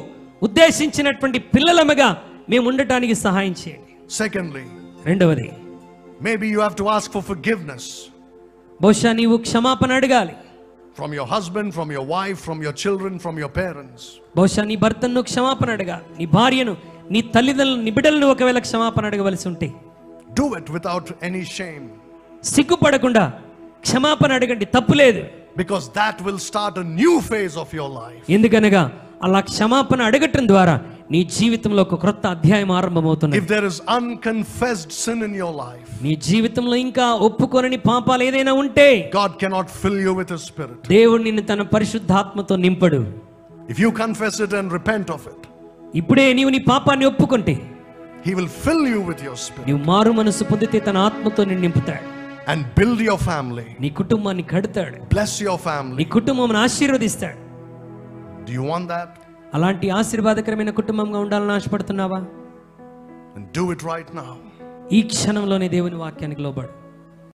ఉద్దేశించినటువంటి పిల్లలముగా మేము ఉండటానికి సహాయం చేయండి. Secondly, రెండవది, maybe you have to ask for forgiveness బహుశా నీవు క్షమాపణ అడగాలి. from your husband, from your wife, from your children, from your parents. బహుశా నీ భర్తను క్షమాపణ అడగాలి, నీ భార్యను, నీ తల్లిదండ్రులను, నీ బిడ్డలను ఒకవేళ క్షమాపణ అడగవలసి ఉంటే Do it without any shame, సిగ్గుపడకుండా క్షమాపణ అడగండి, తప్పులేదు. because that will start a new phase of your life. ఎందుకనగా అలా క్షమాపణ అడగటం ద్వారా నీ జీవితంలో ఒక క్రొత్త అధ్యాయం ఆరంభమవుతుంది. If there is unconfessed sin in your life, నీ జీవితంలో ఇంకా ఒప్పుకోనని పాపాలు ఏదైనా ఉంటే God cannot fill you with His Spirit. దేవుడు నిన్ను తన పరిశుద్ధాత్మతో నింపడు. If you confess it and repent of it, ఇప్పుడే నీవు నీ పాపాన్ని ఒప్పుకుంటే He will fill you with your Spirit నీవు మారు మనసు పొందితే తన ఆత్మతో నిన్ను నింపుతాడు. and build your family, నీ కుటుంబాన్ని కడతాడు, bless your నీ family. కుటుంబాన్ని ఆశీర్వదిస్తాడు. Do you want that? అలాంటి ఆశీర్వాదకరమైన కుటుంబంగా ఉండాలని ఆశపడుతున్నావా? And do it right now. ఈ క్షణంలోనే దేవుని వాక్యానికి లోబడు.